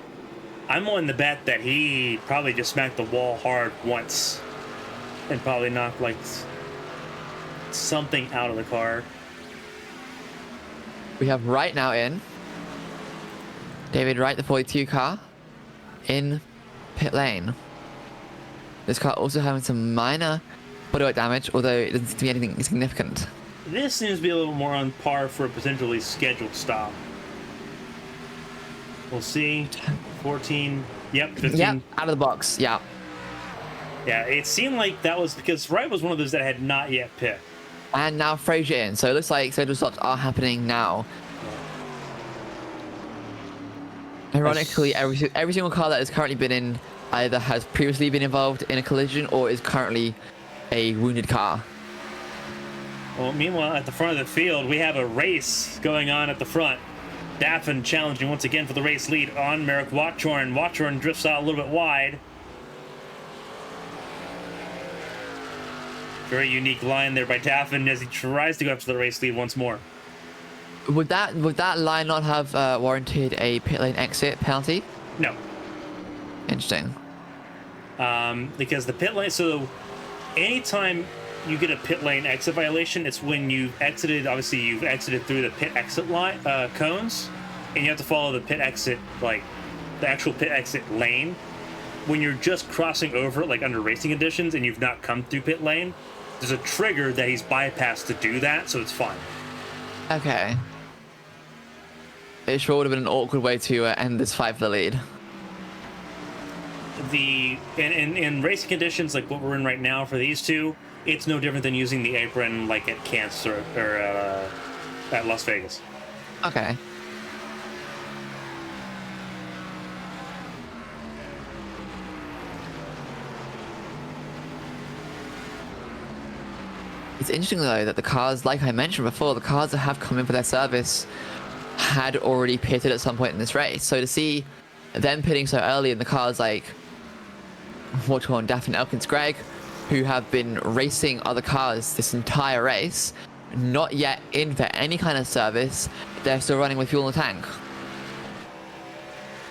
A: I'm willing to bet that he probably just smacked the wall hard once and probably knocked like something out of the car.
B: We have Wright now in. David Wright, the 42 car, in pit lane. This car also having some minor bodywork damage, although it doesn't seem to be anything significant.
A: This seems to be a little more on par for a potentially scheduled stop. We'll see. 14. Yep, 15.
B: Yep, out of the box. Yeah.
A: Yeah, it seemed like that was because Wright was one of those that had not yet pit.
B: And now Fraser in, so it looks like scheduled stops are happening now. Ironically, every single car that has currently been in either has previously been involved in a collision or is currently a wounded car.
A: Well, meanwhile, at the front of the field, we have a race going on at the front. Daffin challenging once again for the race lead on Merrick Watchorn. Watchorn drifts out a little bit wide. Very unique line there by Daffin as he tries to go up to the race lead once more.
B: Would that line not have warranted a pit lane exit penalty?
A: No.
B: Interesting.
A: Because the pit lane, so anytime you get a pit lane exit violation, it's when you've exited, obviously you've exited through the pit exit line, cones, and you have to follow the pit exit, like the actual pit exit lane. When you're just crossing over, like under racing conditions, and you've not come through pit lane, there's a trigger that he's bypassed to do that, so it's fine.
B: Okay. It sure would have been an awkward way to end this fight for the lead.
A: In racing conditions like what we're in right now for these two, it's no different than using the apron like at Kansas or at Las Vegas.
B: Okay. It's interesting though that the cars, like I mentioned before, the cars that have come in for their service had already pitted at some point in this race. So to see them pitting so early in the cars like Watchorn, Daffin, Elkins, Greg, who have been racing other cars this entire race, not yet in for any kind of service, they're still running with fuel in the tank.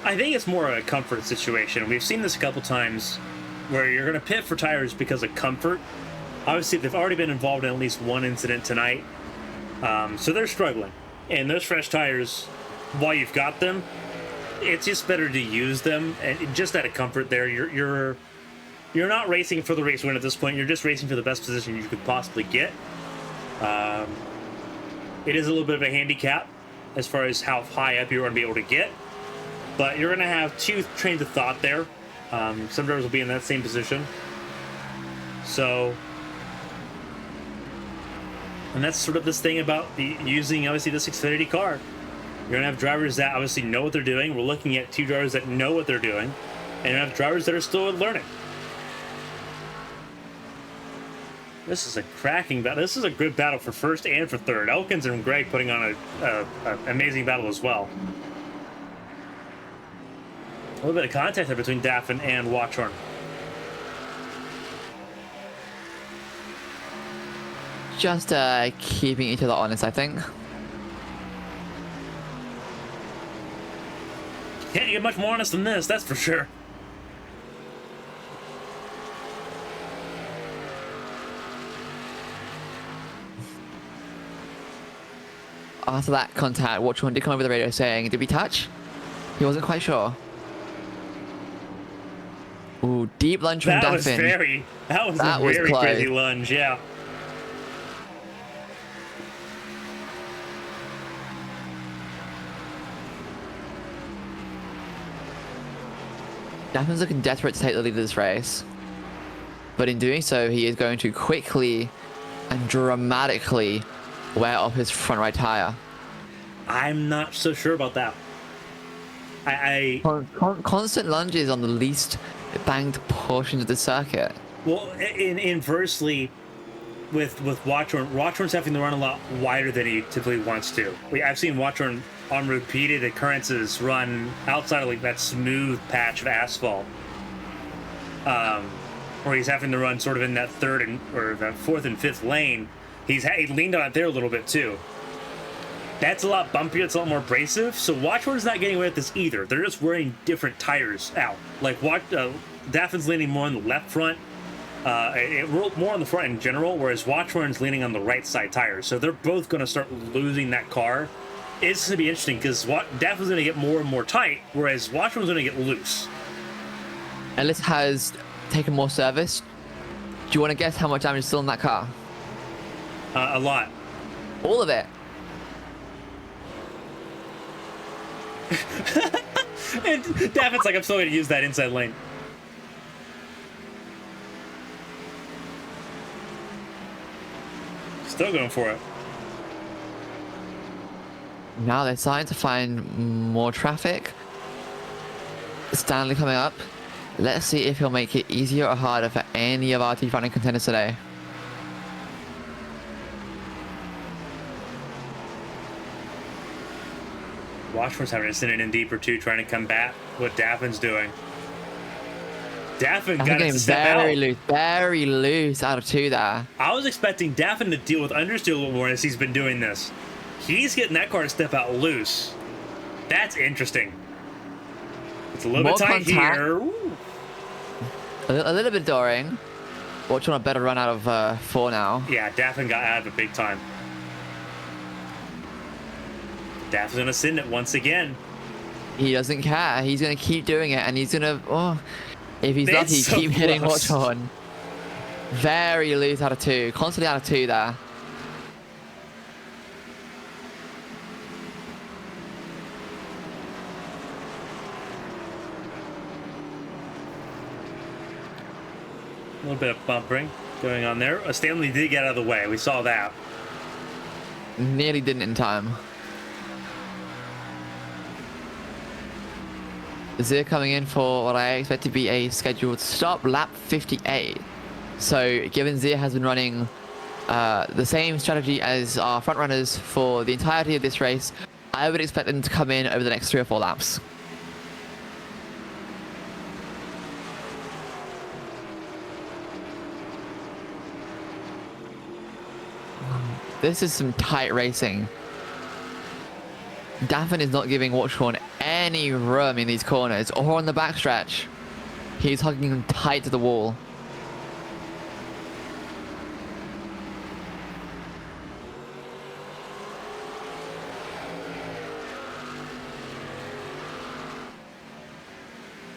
A: I think it's more a comfort situation. We've seen this a couple times where you're going to pit for tires because of comfort. Obviously, they've already been involved in at least one incident tonight, so they're struggling. And those fresh tires, while you've got them, it's just better to use them, and just out of comfort there. You're not racing for the race win at this point. You're just racing for the best position you could possibly get. It is a little bit of a handicap as far as how high up you're going to be able to get, but you're going to have two trains of thought there. Some drivers will be in that same position. So, and that's sort of this thing about using, obviously, this Xfinity car. You're going to have drivers that obviously know what they're doing. We're looking at two drivers that know what they're doing. And you have drivers that are still learning. This is a cracking battle. This is a good battle for first and for third. Elkins and Greg putting on an amazing battle as well. A little bit of contact there between Daffin and Watchorn.
B: Just keeping each other honest, I think.
A: Can't get much more honest than this, that's for sure.
B: After that contact, Watchorn did come over the radio saying, did we touch? He wasn't quite sure. Ooh, deep lunge from Daffin.
A: That was a very crazy lunge, yeah.
B: Daffin's looking desperate to take the lead of this race. But in doing so, he is going to quickly and dramatically wear off his front right tire.
A: I'm not so sure about that.
B: Constant lunges on the least banked portions of the circuit.
A: Well, inversely, with Watchorn's having to run a lot wider than he typically wants to. I've seen Watchorn on repeated occurrences run outside of like that smooth patch of asphalt, where he's having to run sort of in that that fourth and fifth lane. He leaned on it there a little bit too. That's a lot bumpier. It's a lot more abrasive. So Watchorn's not getting away with this either. They're just wearing different tires out. Like Daffin's leaning more on the left front, more on the front in general, whereas Watchorn's leaning on the right side tires. So they're both going to start losing that car. It's going to be interesting because Daffin's going to get more and more tight, whereas Watchorn's going to get loose.
B: Ellis has taken more service. Do you want to guess how much damage is still in that car?
A: A lot.
B: All of it.
A: And Daffin's like, I'm still going to use that inside lane. Still going for it.
B: Now they're starting to find more traffic. Stanley coming up. Let's see if he'll make it easier or harder for any of our T-Running contenders today.
A: Watchorn's having to send it in deeper too, trying to combat what Daffin's doing. Daffin got it to step out.
B: Very loose out of two there.
A: I was expecting Daffin to deal with understeer a little more as he's been doing this. he's getting that car to step out loose. That's interesting. It's a little
B: More
A: bit tight
B: contact.
A: here. Ooh.
B: A little bit Doring. Watching a better run out of 4 now.
A: Yeah, Daffin got out of it big time. Daffin's gonna send it once again.
B: He doesn't care. He's gonna keep doing it, and he's gonna. Oh, if he's
A: That's
B: lucky,
A: so
B: keep hitting
A: close.
B: Watchorn. Very loose out of 2. Constantly out of 2 there.
A: A little bit of bumpering going on there. Stanley did get out of the way. We saw that.
B: Nearly didn't in time. Zia coming in for what I expect to be a scheduled stop, lap 58. So given Zia has been running the same strategy as our front runners for the entirety of this race, I would expect them to come in over the next 3 or 4 laps. This is some tight racing. Daffin is not giving Watchorn any room in these corners or on the backstretch. He's hugging him tight to the wall.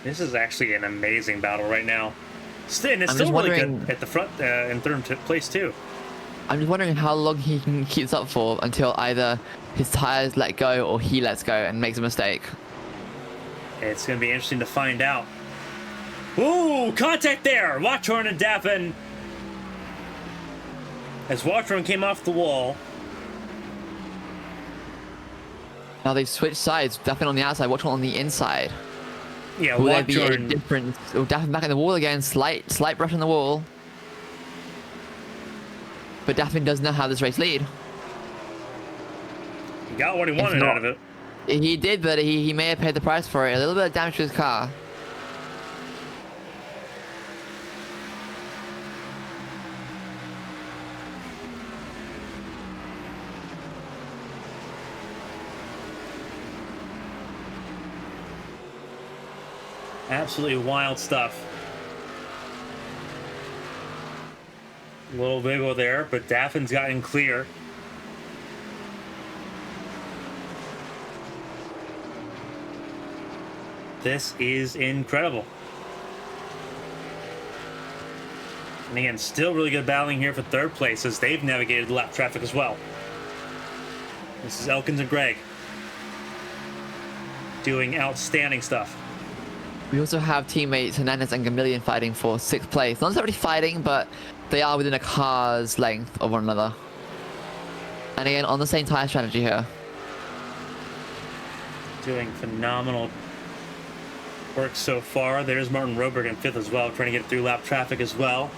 A: This is actually an amazing battle right now. And it's
B: I'm
A: still
B: just
A: really
B: wondering-
A: good at the front in third place too.
B: I'm just wondering how long he can keep this up for until either his tires let go or he lets go and makes a mistake.
A: It's going to be interesting to find out. Ooh, contact there! Watchorn and Daffin. As Watchorn came off the wall.
B: Now they've switched sides. Daffin on the outside, Watchorn on the inside.
A: Yeah,
B: Will there be a
A: Watchorn.
B: difference? Oh, Daffin back in the wall again. Slight brush on the wall. But Daffin does now have this race lead.
A: He got what he wanted
B: not-
A: out of it.
B: He did, but he may have paid the price for it. A little bit of damage to his car.
A: Absolutely wild stuff. A little wiggle there, but Daffin's gotten clear. This is incredible. And again, still really good battling here for third place as they've navigated the lap traffic as well. This is Elkins and Greg doing outstanding stuff.
B: We also have teammates Hernandez and Gamillion fighting for 6th place. Not necessarily fighting, but they are within a car's length of one another. And again, on the same tire strategy here.
A: Doing phenomenal work so far. There's Martin Roberg in 5th as well, trying to get through lap traffic as well.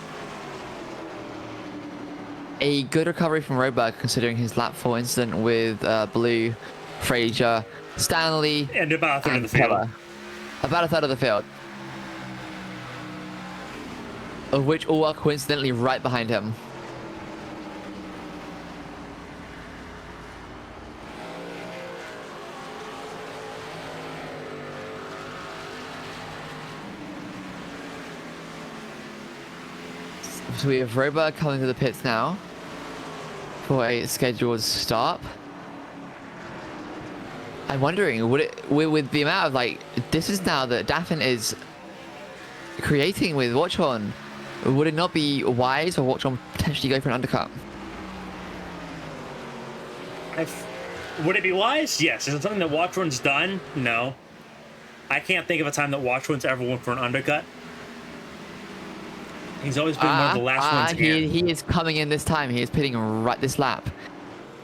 B: A good recovery from Roberg considering his lap 4 incident with Blue, Frazier, Stanley,
A: And about a third of
B: and
A: the field.
B: Keller. About a third of the field. Of which all are coincidentally right behind him. So we have Roberg coming to the pits now for a scheduled stop. I'm wondering, would it with the amount of like distance now that Daffin is creating with Watchorn, would it not be wise for Watchorn potentially go for an undercut?
A: Would it be wise? Yes. Is it something that Watchorn's done? No. I can't think of a time that Watchorn's ever went for an undercut. He's always been one of the last ones in.
B: He is coming in this time. He is pitting right this lap.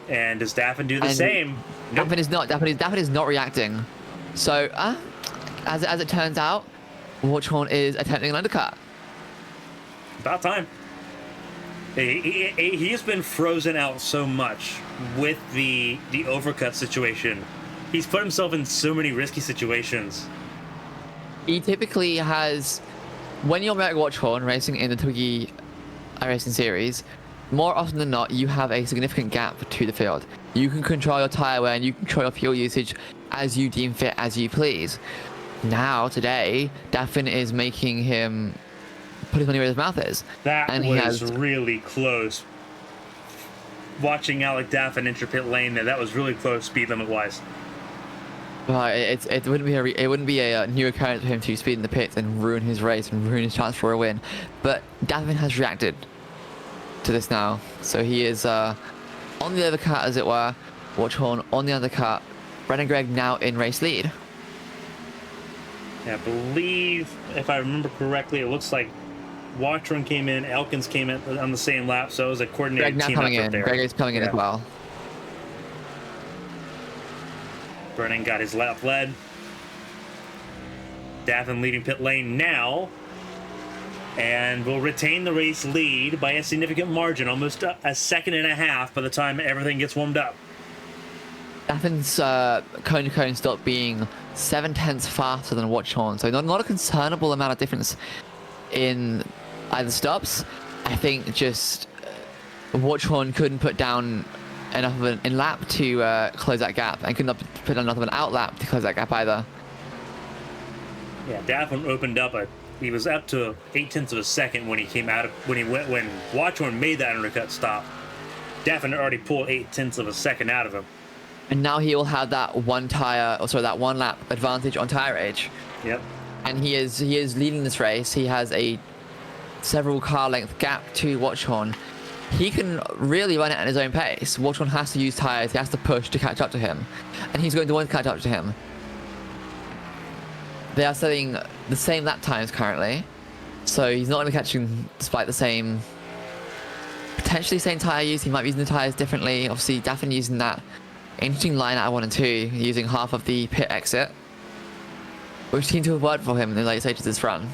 A: And does Daffin do the
B: And
A: same? Nope.
B: Daffin is not. Daffin is not reacting. So, as it turns out, Watchorn is attempting an undercut.
A: About time. He's been frozen out so much with the overcut situation. He's put himself in so many risky situations.
B: He typically has, when you're Merrick Watchorn racing in the TWIGI iRacing series, more often than not, you have a significant gap to the field. You can control your tire wear and you can control your fuel usage as you deem fit, as you please. Now, today, Daffin is making him put his money where his mouth is.
A: That
B: and
A: was really close. Watching Alec Daffin enter pit lane there, that was really close speed limit wise.
B: It wouldn't be a new occurrence for him to speed in the pits and ruin his race and ruin his chance for a win. But Daffin has reacted to this now, so he is on the overcut, as it were. Watchhorn on the undercut. Brennan Gregg now in race lead.
A: Yeah, I believe, if I remember correctly, it looks like Watchorn came in, Elkins came in on the same lap, so it was a coordinated
B: Gregg now
A: team
B: coming
A: effort
B: in.
A: there.
B: Gregg is coming in as well.
A: Brennan got his lap led. Daffin leading pit lane now, and will retain the race lead by a significant margin, almost a second and a half by the time everything gets warmed up.
B: Daffin's cone to cone stop being 7/10 faster than Watchhorn, so not a concernable amount of difference in either stops. I think just Watchhorn couldn't put down enough of an in lap to close that gap, and could not put down enough of an out lap to close that gap either.
A: Yeah, Daffin opened up he was up to 0.8 of a second when he came out of when Watchorn made that undercut stop. Daffin already pulled 0.8 of a second out of him.
B: And now he will have that that one lap advantage on tire age.
A: Yep.
B: And he is leading this race. He has a several car length gap to Watchhorn. He can really run it at his own pace. Watchhorn has to use tires. He has to push to catch up to him, and he's going to want to catch up to him. They are setting the same lap times currently, so he's not going to be catching despite the same, potentially same tire use. He might be using the tires differently. Obviously, Daffin using that interesting line out of 1 and 2, using half of the pit exit, which seemed to have worked for him in the late stages of this run.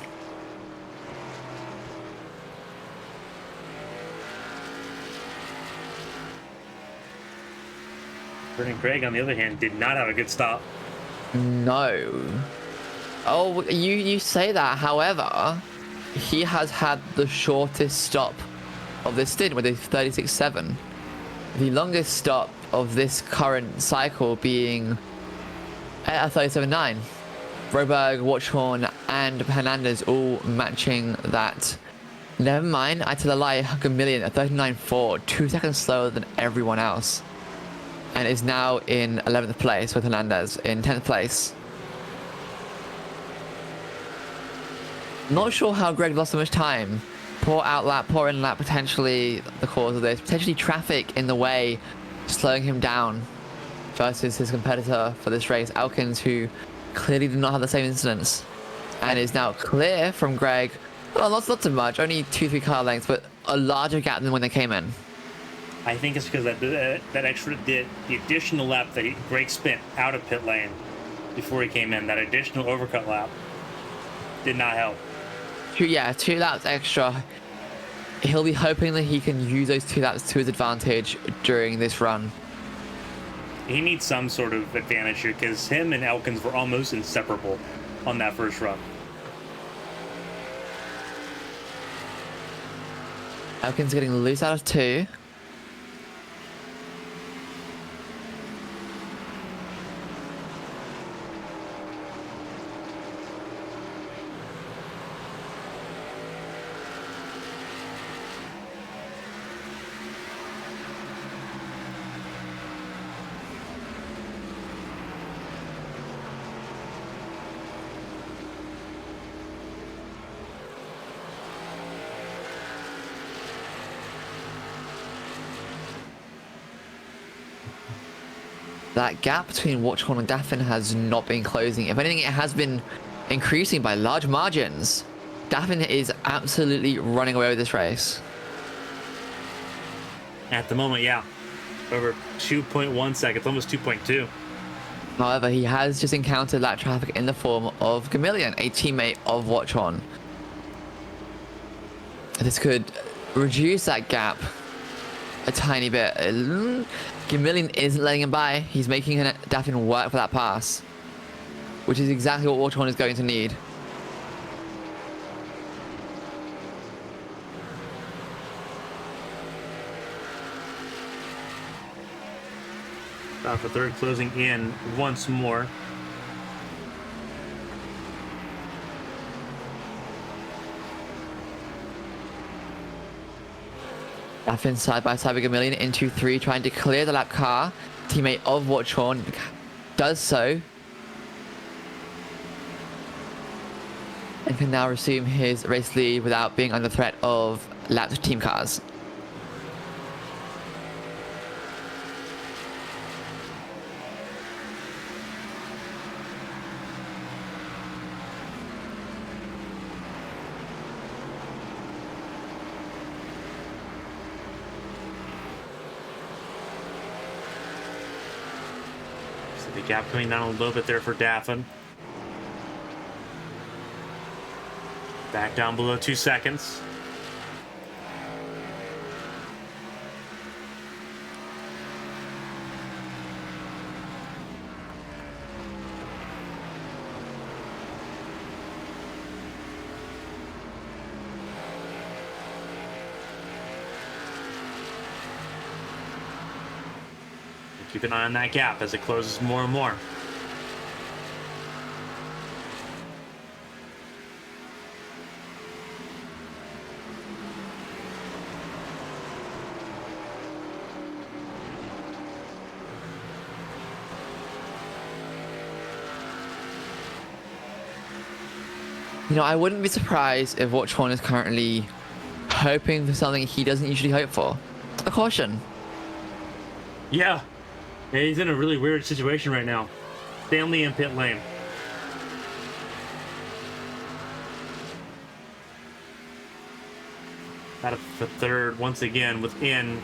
A: Brennan Gregg, on the other hand, did not have a good stop.
B: No. Oh, you say that. However, he has had the shortest stop of this stint with a 36.7. The longest stop of this current cycle being at a 37.9. Broberg, Watchhorn, and Hernandez all matching that. Never mind, I tell a lie, Gamillion at 39.4, 2 seconds slower than everyone else. And is now in 11th place, with Hernandez in 10th place. Not sure how Gregg lost so much time. Poor outlap, poor inlap, potentially the cause of this. Potentially traffic in the way, slowing him down versus his competitor for this race, Elkins, who clearly did not have the same incidents. And is now clear from Gregg. Well, not so much, only 2-3 car lengths, but a larger gap than when they came in.
A: I think it's because the additional lap that Gregg spent out of pit lane before he came in, that additional overcut lap, did not help.
B: 2 laps extra. He'll be hoping that he can use those 2 laps to his advantage during this run.
A: He needs some sort of advantage here, because him and Elkins were almost inseparable on that first run.
B: Elkins getting loose out of 2. That gap between Watchhorn and Daffin has not been closing. If anything, it has been increasing by large margins. Daffin is absolutely running away with this race.
A: At the moment, yeah. Over 2.1 seconds, almost 2.2.
B: However, he has just encountered that traffic in the form of Gamillion, a teammate of Watchhorn. This could reduce that gap a tiny bit. Gamillion isn't letting him by. He's making Daffin work for that pass, which is exactly what Watchhorn is going to need.
A: About for third, closing in once more.
B: Raffin side by side with a million into 3, trying to clear the lap car. Teammate of Watchhorn does so. And can now resume his race lead without being under threat of lapped team cars.
A: The gap coming down a little bit there for Daffin. Back down below 2 seconds. Keep an eye on that gap as it closes more and more.
B: You know, I wouldn't be surprised if Watchhorn is currently hoping for something he doesn't usually hope for. A caution.
A: Yeah. Yeah, he's in a really weird situation right now. Stanley in pit lane. Out of the third, once again, within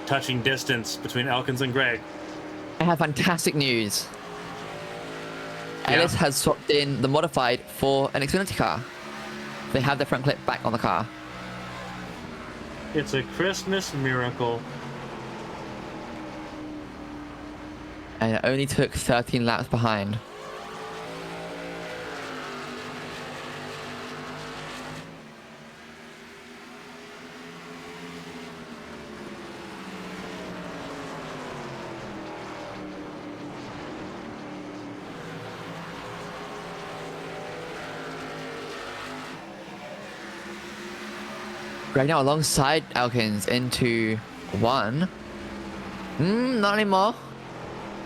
A: touching distance between Elkins and Greg.
B: I have fantastic news.
A: Yeah.
B: Ellis has swapped in the modified for an Xfinity car. They have their front clip back on the car.
A: It's a Christmas miracle.
B: And it only took 13 laps behind. Right now alongside Elkins into 1. Not anymore.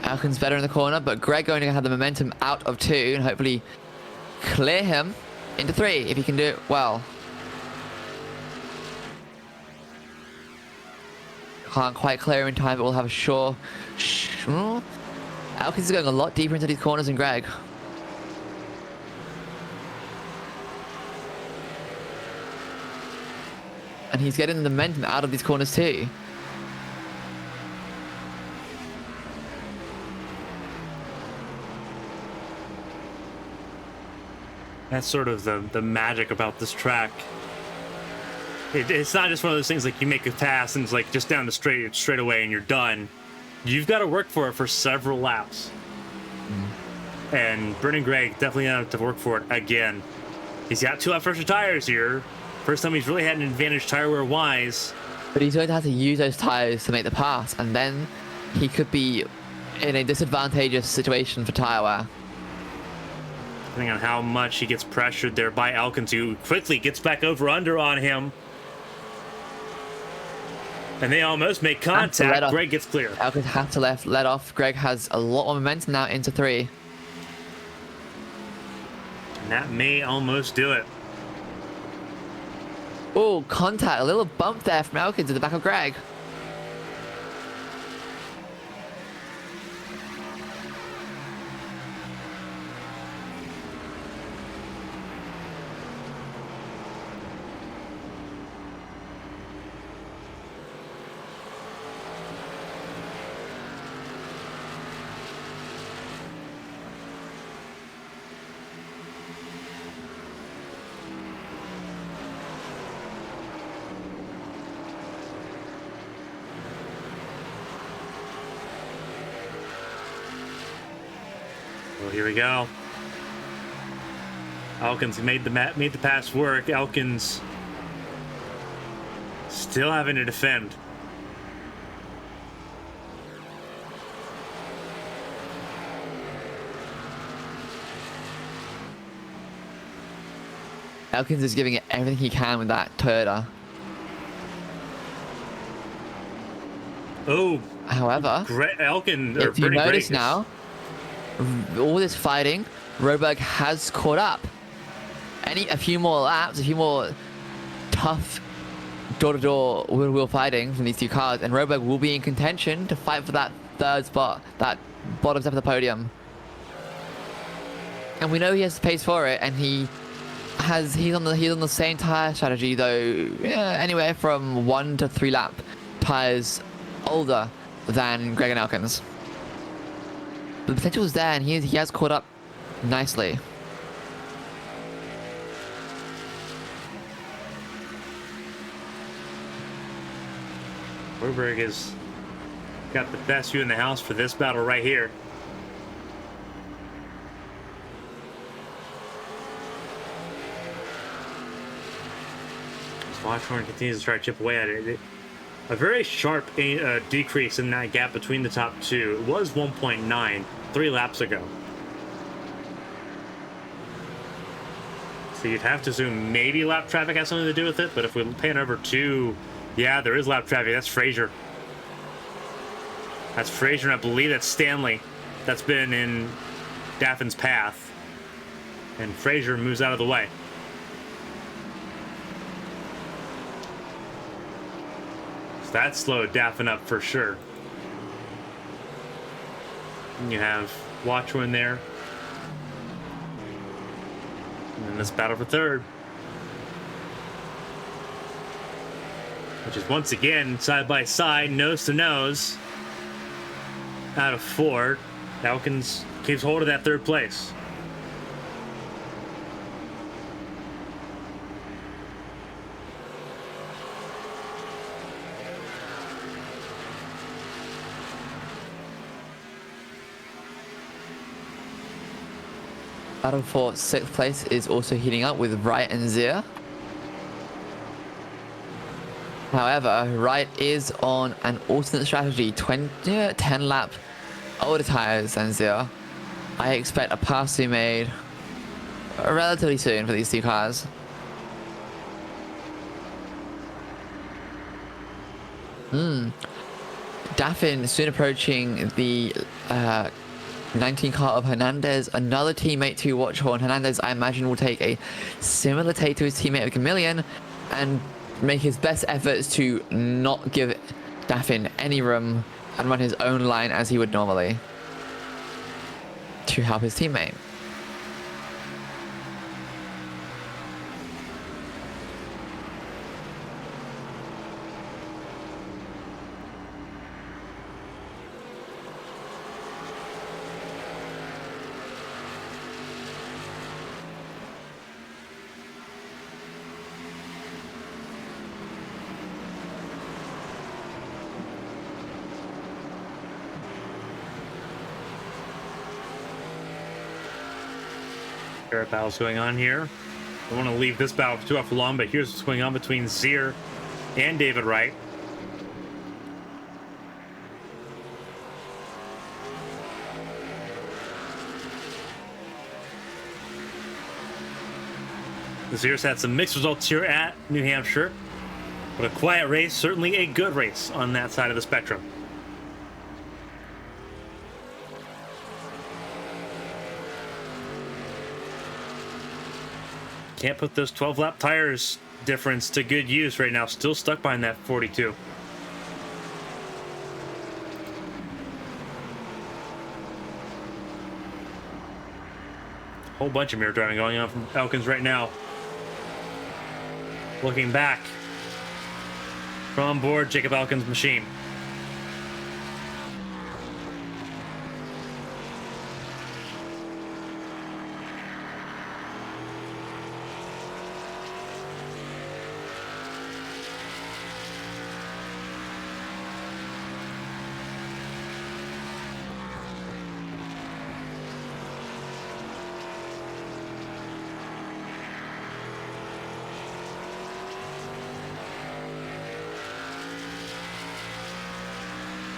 B: Elkins better in the corner, but Greg going to have the momentum out of 2 and hopefully clear him into 3 if he can do it well. Can't quite clear in time, but we'll have a sure. Elkins is going a lot deeper into these corners than Greg. And he's getting the momentum out of these corners too.
A: That's sort of the magic about this track. It's not just one of those things like you make a pass and it's like just down the straight away and you're done. You've got to work for it for several laps. And Brendan Gregg definitely gonna have to work for it again. He's got 2 fresher tires here. First time he's really had an advantage tire wear wise.
B: But he's going to have to use those tires to make the pass, and then he could be in a disadvantageous situation for tire wear.
A: Depending on how much he gets pressured there by Elkins, who quickly gets back over under on him. And they almost make contact. Greg gets clear.
B: Elkins has to let off. Greg has a lot more momentum now into 3.
A: And that may almost do it.
B: Oh, contact. A little bump there from Elkins to the back of Greg.
A: Well, here we go. Elkins made the pass work. Elkins still having to defend.
B: Elkins is giving it everything he can with that Toyota.
A: Oh,
B: However,
A: Elkin, or
B: if you
A: Bernie
B: notice
A: Greg
B: now, all this fighting, Roberg has caught up. A few more laps, a few more tough door-to-door wheel fighting from these two cars, and Roberg will be in contention to fight for that third spot, that bottom step of the podium. And we know he has the pace for it, and he's on the same tire strategy though, anywhere from 1 to 3 lap tires older than Greg and Elkins. The potential is there, and he has caught up nicely.
A: Roberg has got the best view in the house for this battle right here. As Washburn continues to try to chip away at it. A very sharp decrease in that gap between the top two. It was 1.9 3 laps ago. So you'd have to assume maybe lap traffic has something to do with it, but if we pan over to, yeah, there is lap traffic. That's Fraser. That's Fraser, and I believe that's Stanley. That's been in Daffin's path. And Fraser moves out of the way. So that slowed Daffin up for sure. And you have Watchman there. And then this battle for third. Which is once again side by side, nose to nose. Out of 4. Elkins keeps hold of that third place.
B: Battle for 6th place is also heating up with Wright and Zier. However, Wright is on an alternate strategy, 10 lap older tires than Zier. I expect a pass to be made relatively soon for these two cars. Daffin soon approaching the 19 car of Hernandez, another teammate to watch for. And Hernandez, I imagine, will take a similar take to his teammate of Chameleon and make his best efforts to not give Daffin any room and run his own line as he would normally to help his teammate.
A: There are battles going on here. I don't want to leave this battle too for long, but here's what's going on between Zier and David Wright. Zier's had some mixed results here at New Hampshire, but a quiet race, certainly a good race on that side of the spectrum. Can't put those 12-lap tires difference to good use right now. Still stuck behind that 42. Whole bunch of mirror driving going on from Elkins right now. Looking back from board Jacob Elkins' machine.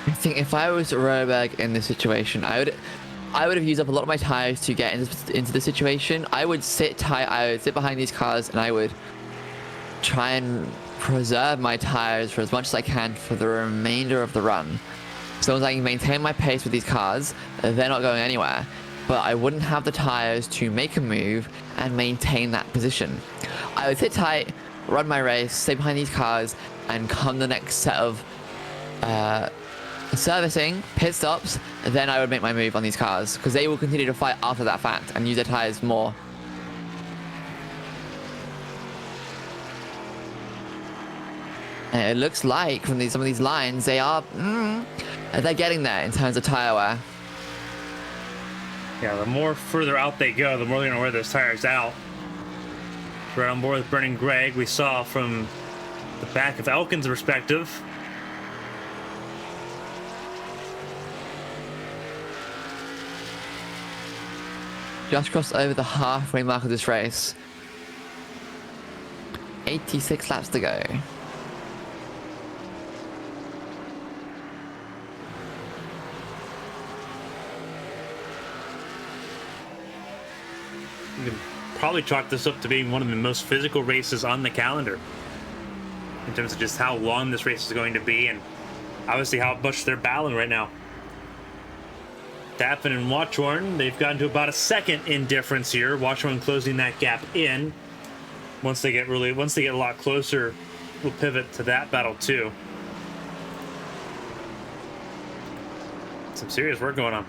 B: I think if I was Roberg in this situation, I would I would have used up a lot of my tires to get into the situation. I would sit behind these cars and I would try and preserve my tires for as much as I can for the remainder of the run. As long as I can maintain my pace with these cars, they're not going anywhere. But I wouldn't have the tires to make a move and maintain that position. I would sit tight, run my race, stay behind these cars, and come the next set of servicing, pit stops, then I would make my move on these cars, because they will continue to fight after that fact and use their tires more. And it looks like from some of these lines, they're getting there in terms of tire wear.
A: Yeah, the more further out they go, the more they're going to wear those tires out. Right on board with Brennan Gregg, we saw from the back of Elkin's perspective.
B: Just crossed over the halfway mark of this race. 86 laps to go.
A: You can probably chalk this up to being one of the most physical races on the calendar in terms of just how long this race is going to be and obviously how much they're battling right now. Daffin and Watchorn, they've gotten to about a second in difference here. Watchorn closing that gap in. Once they get a lot closer, we'll pivot to that battle too. Some serious work going on.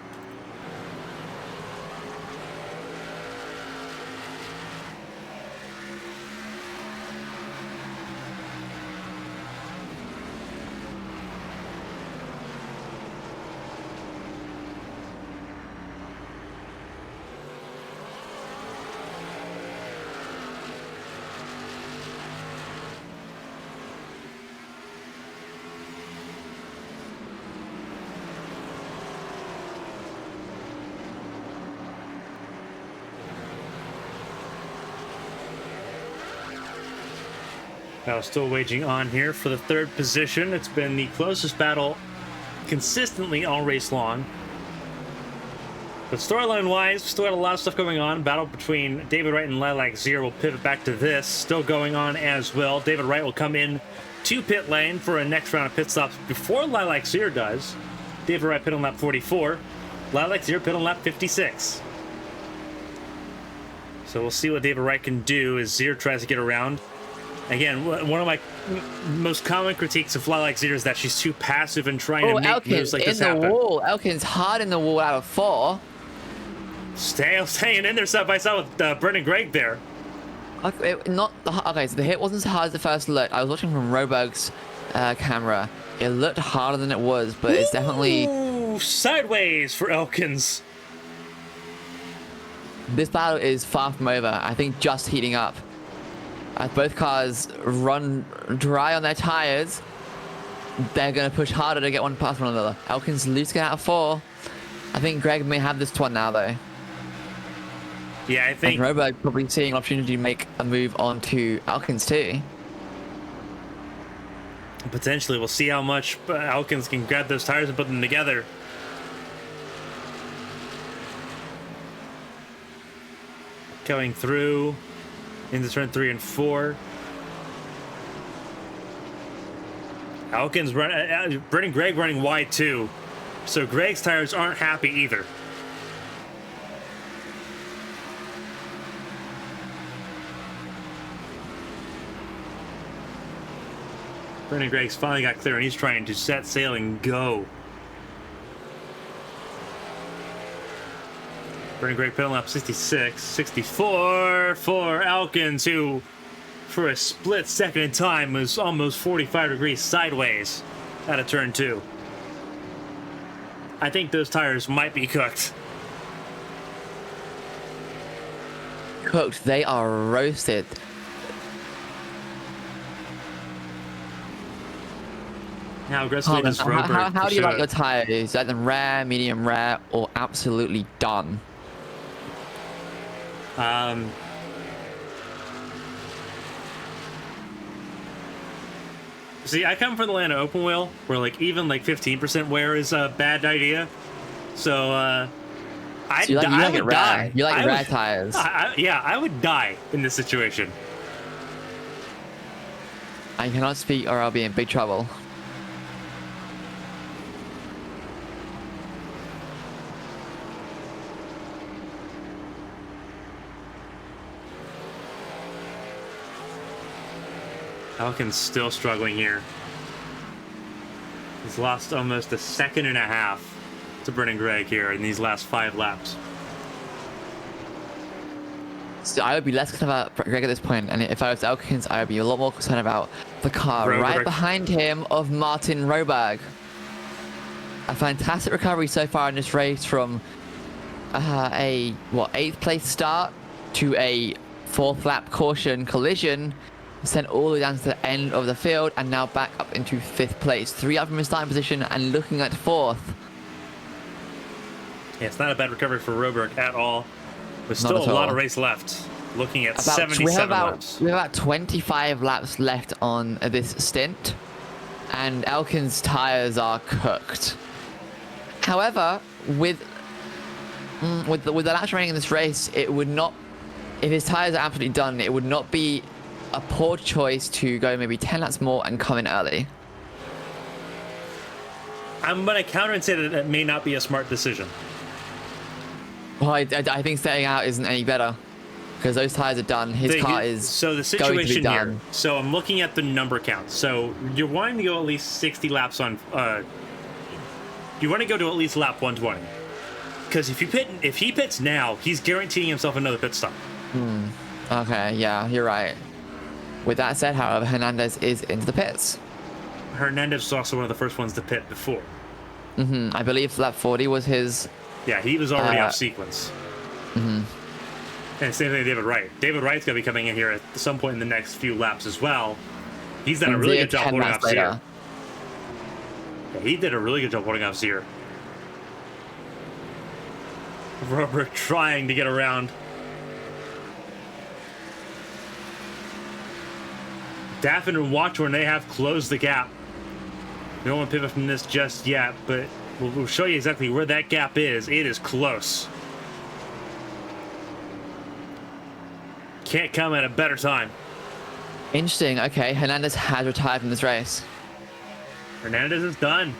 A: Now still waging on here for the third position. It's been the closest battle consistently all race long. But storyline-wise, still got a lot of stuff going on. Battle between David Wright and Lilac Zero will pivot back to this. Still going on as well. David Wright will come in to pit lane for a next round of pit stops before Lilac Zero does. David Wright pit on lap 44. Lilac Zero pit on lap 56. So we'll see what David Wright can do as Zero tries to get around. Again, one of my most common critiques of Lilac Zero is that she's too passive and trying to make
B: Elkins
A: moves like this
B: in the
A: happen.
B: wall. Elkins hard in the wall out of 4.
A: Staying in there side by side with Brendan Gregg there.
B: Okay, so the hit wasn't as hard as the first look. I was watching from Roberg's camera. It looked harder than it was, but it's definitely...
A: Ooh, sideways for Elkins.
B: This battle is far from over. I think just heating up. As both cars run dry on their tires, they're going to push harder to get one past one another. Elkins losing out of 4. I think Greg may have this one now, though.
A: Yeah, I think...
B: And Roberg probably seeing an opportunity to make a move on to Elkins, too.
A: Potentially. We'll see how much Elkins can grab those tires and put them together. Going through into turn 3 and 4. Elkins Brendan Gregg running wide too, so Gregg's tires aren't happy either. Brendan Gregg's finally got clear and he's trying to set sail and go. Brendan Gregg pit on lap 66, 64 for Elkins, who for a split second in time was almost 45 degrees sideways out of turn 2. I think those tires might be cooked.
B: Cooked. They are roasted.
A: How aggressively does Roberg
B: How do you
A: push
B: like
A: it?
B: your tires? Is that them rare, medium rare, or absolutely done?
A: See, I come from the land of open wheel, where like even like 15% wear is a bad idea. So I
B: So you like it
A: would
B: rare.
A: die.
B: You like
A: I
B: rare
A: would-
B: tires.
A: Yeah, I would die in this situation.
B: I cannot speak or I'll be in big trouble.
A: Elkin's still struggling here. He's lost almost a second and a half to Brennan Gregg here in these last 5 laps.
B: So I would be less concerned about Greg at this point, and if I was Elkins, I would be a lot more concerned about the car
A: Roberg.
B: right behind him of Martin Roberg. A fantastic recovery so far in this race from a 8th place start to a 4th lap caution collision, sent all the way down to the end of the field, and now back up into 5th place. 3 up from his starting position and looking at 4th.
A: Yeah, it's not a bad recovery for Roberg at all. There's still a lot of race left. Looking at 77 laps.
B: We have about 25 laps left on this stint, and Elkin's tires are cooked. However, with the laps remaining in this race, it would not, if his tires are absolutely done, it would not be a poor choice to go maybe 10 laps more and come in early.
A: I'm going to counter and say that it may not be a smart decision.
B: Well, I think staying out isn't any better because those tires are done. His car is
A: so the
B: going to be
A: situation here.
B: done.
A: So I'm looking at the number count. So you're wanting to go at least 60 laps on. You want to go to at least lap 120 because if he pits now, he's guaranteeing himself another pit stop.
B: Okay, yeah, you're right. With that said, however, Hernandez is into the pits.
A: Hernandez was also one of the first ones to pit before.
B: I believe lap 40 was his.
A: Yeah, he was already off sequence. And same thing with David Wright. David Wright's going to be coming in here at some point in the next few laps as well. He's done a really good job holding off Zier. Yeah, he did a really good job holding off Zier. Robert trying to get around. Daffin and Watchorn, they have closed the gap. We don't want to pivot from this just yet, but we'll show you exactly where that gap is. It is close. Can't come at a better time.
B: Interesting. Okay, Hernandez has retired from this race.
A: Hernandez is done.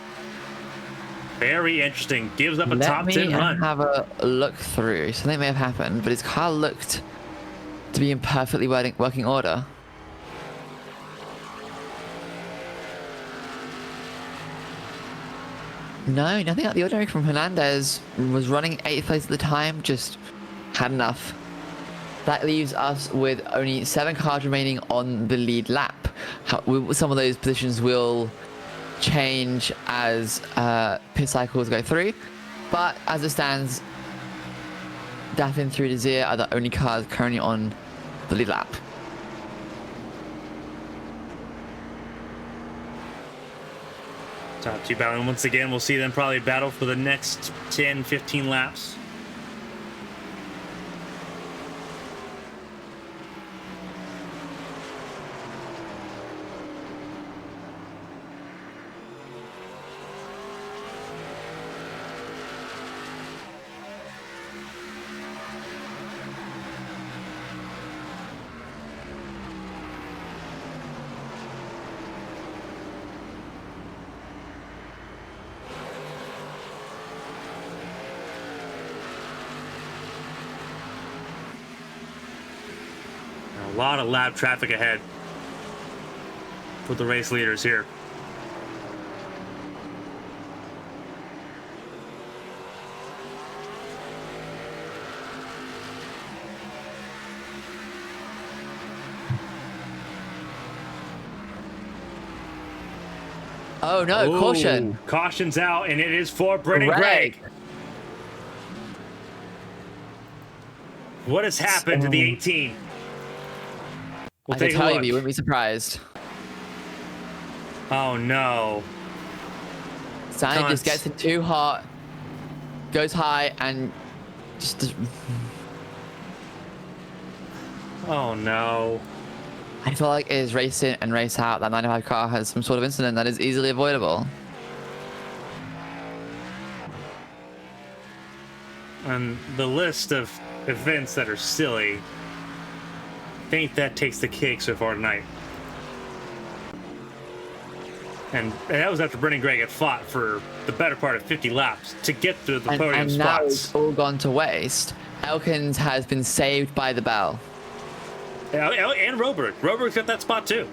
A: Very interesting. Gives up a top 10 run.
B: Let me have a look through. Something may have happened, but his car looked to be in perfectly working order. No, nothing out of the ordinary from Hernandez. Was running 8th place at the time, just had enough. That leaves us with only 7 cars remaining on the lead lap. Some of those positions will change as pit cycles go through, but as it stands, Daffin through to Zier are the only cars currently on the lead lap.
A: Top 2 battling once again. We'll see them probably battle for the next 10, 15 laps. A lot of lap traffic ahead for the race leaders here.
B: Oh no, caution.
A: Caution's out, and it is for Brennan Gregg. What has happened to the 18? We'll
B: I can
A: take a
B: tell
A: look.
B: you wouldn't be surprised.
A: Oh no.
B: Sienna just gets it too hot, goes high, and just...
A: Oh no.
B: I feel like it is race in and race out. That 95 car has some sort of incident that is easily avoidable.
A: on the list of events that are silly, I think that takes the cake so far tonight. And that was after Brendan Gregg had fought for the better part of 50 laps to get through the podium
B: and
A: spots.
B: now it's all gone to waste. Elkins has been saved by the bell.
A: And Roberg. Roberg's got that spot too.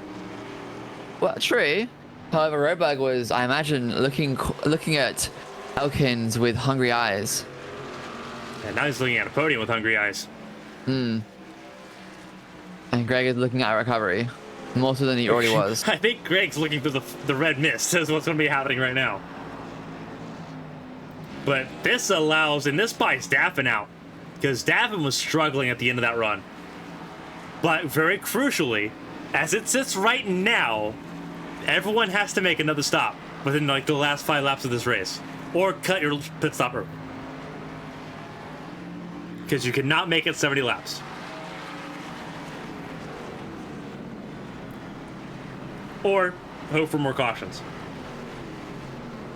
B: Well, true. However, Roberg was, I imagine, looking at Elkins with hungry eyes.
A: And now he's looking at a podium with hungry eyes.
B: And Greg is looking at a recovery. More so than he already was.
A: I think Greg's looking through the red mist. Is what's going to be happening right now. But this allows, and this buys Daffin out. Because Daffin was struggling at the end of that run. But very crucially, as it sits right now, everyone has to make another stop within like the last 5 laps of this race. Or cut your pit stop early. Because you cannot make it 70 laps. Or hope for more cautions.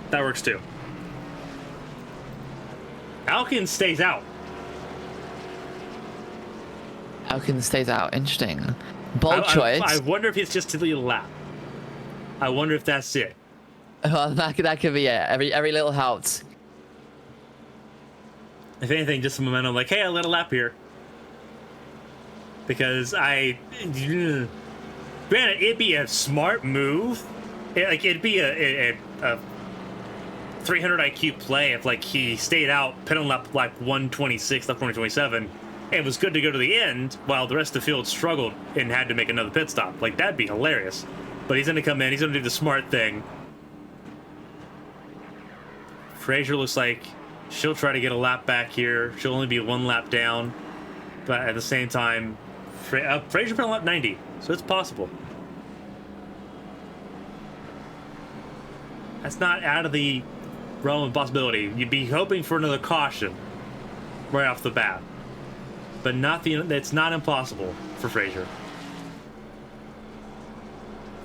A: That works too. Elkins stays out.
B: Elkins stays out. Interesting. Bold choice.
A: I wonder if it's just to lead a lap. I wonder if that's it.
B: Well, that could be it. Every little helps.
A: If anything, just some momentum. Like, hey, I led a lap here. Because granted, it'd be a smart move. It'd be a 300 IQ play if like he stayed out, pit on lap like 126, lap 127, and was good to go to the end while the rest of the field struggled and had to make another pit stop. Like, that'd be hilarious. But he's going to come in. He's going to do the smart thing. Fraser looks like she'll try to get a lap back here. She'll only be 1 lap down. But at the same time, Fraser put on lap 90, so it's possible. That's not out of the realm of possibility. You'd be hoping for another caution right off the bat. But it's not impossible for Fraser.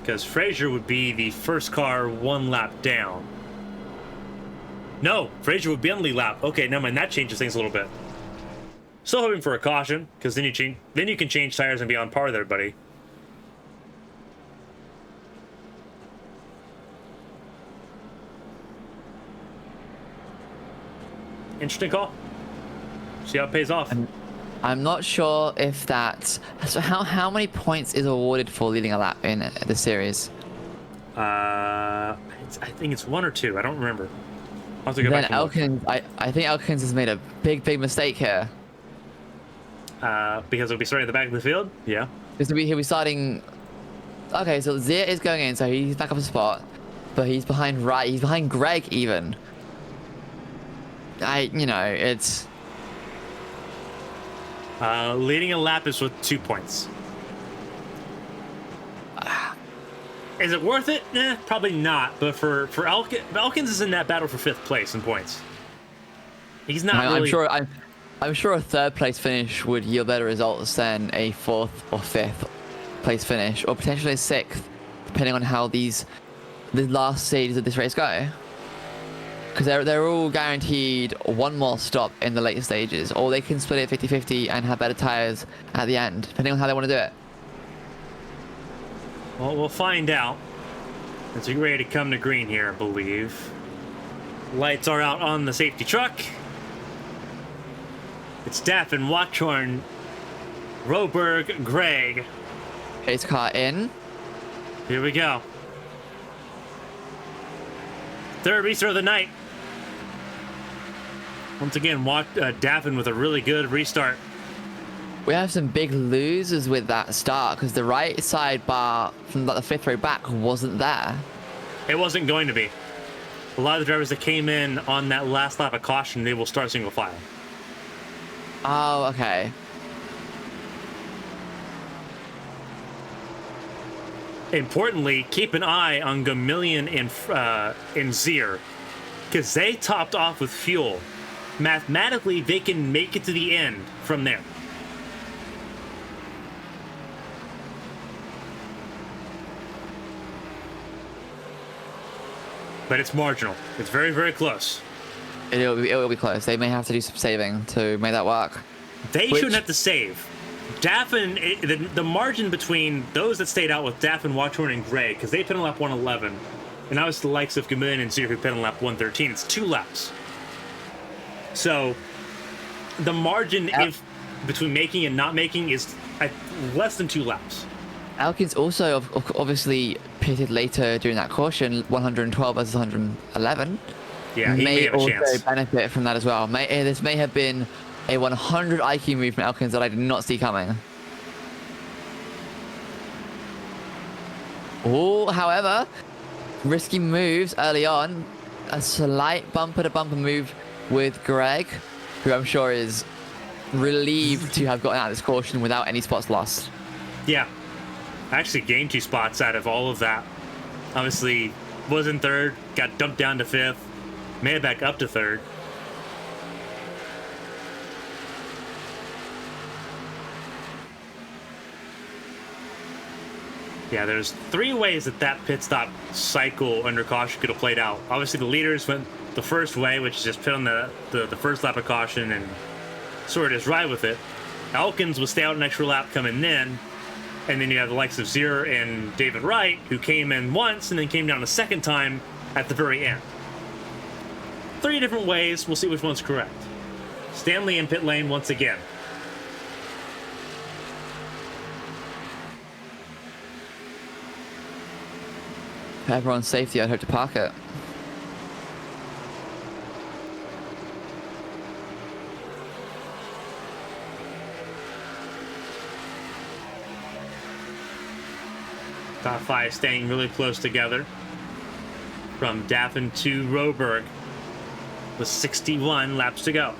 A: Because Fraser would be the first car 1 lap down. No, Fraser would be on the lead lap. Okay, never mind. That changes things a little bit. Still hoping for a caution, because then you can change tires and be on par with everybody. Interesting call. See how it pays off.
B: I'm not sure if that. So how many points is awarded for leading a lap in the series?
A: I think it's 1 or 2. I don't remember. I'll have to go back and look.
B: Elkins, I think Elkins has made a big mistake here.
A: Because he'll be starting at the back of the field? Yeah.
B: He'll be starting. Okay, so Zia is going in, so he's back up a spot, but he's behind He's behind Greg even. It's.
A: Leading a lap is with 2 points. Is it worth it? Probably not. But for Elkins is in that battle for 5th place in points. He's not really.
B: I'm sure a 3rd place finish would yield better results than a 4th or 5th place finish, or potentially a 6th, depending on how the last stages of this race go. Because they're all guaranteed 1 more stop in the later stages, or they can split it 50-50 and have better tires at the end, depending on how they want to do it.
A: Well, we'll find out. It's ready to come to green here, I believe. Lights are out on the safety truck. It's Daffin, Watchorn, Roberg, Gregg.
B: Chase car in.
A: Here we go. 3rd restart of the night. Once again, Daffin with a really good restart.
B: We have some big losers with that start because the right side bar from the 5th row back wasn't there.
A: It wasn't going to be. A lot of the drivers that came in on that last lap of caution, they will start single file.
B: Oh, okay.
A: Importantly, keep an eye on Gamillion and Zier, because they topped off with fuel. Mathematically, they can make it to the end from there. But it's marginal. It's very, very close.
B: It'll be close. They may have to do some saving to make that work.
A: They shouldn't have to save. Daffin, the margin between those that stayed out with Daffin, Watchorn, and Gray, because they pit on lap 111, and obviously the likes of Gamin and Zero who pit on lap 113, it's 2 laps. So the margin if between making and not making is less than 2 laps.
B: Elkins also obviously pitted later during that caution, 112 versus 111.
A: Yeah, he may have a
B: also
A: chance.
B: benefit from that as well. This may have been a 100 IQ move from Elkins that I did not see coming. Oh, however, risky moves early on. A slight bumper-to-bumper move with Greg, who I'm sure is relieved to have gotten out of this caution without any spots lost.
A: Yeah. Actually gained 2 spots out of all of that. Obviously, was in 3rd, got dumped down to 5th, made it back up to 3rd. Yeah, there's 3 ways that pit stop cycle under caution could have played out. Obviously, the leaders went the first way, which is just pit on the first lap of caution and sort of just ride with it. Elkins will stay out an extra lap coming in, and then you have the likes of Zero and David Wright, who came in once and then came down a second time at the very end. 3 different ways. We'll see which one's correct. Stanley in pit lane once again.
B: For everyone's safety, I'd hope to park it.
A: Top 5 staying really close together. From Daffin to Roberg with 61 laps to go.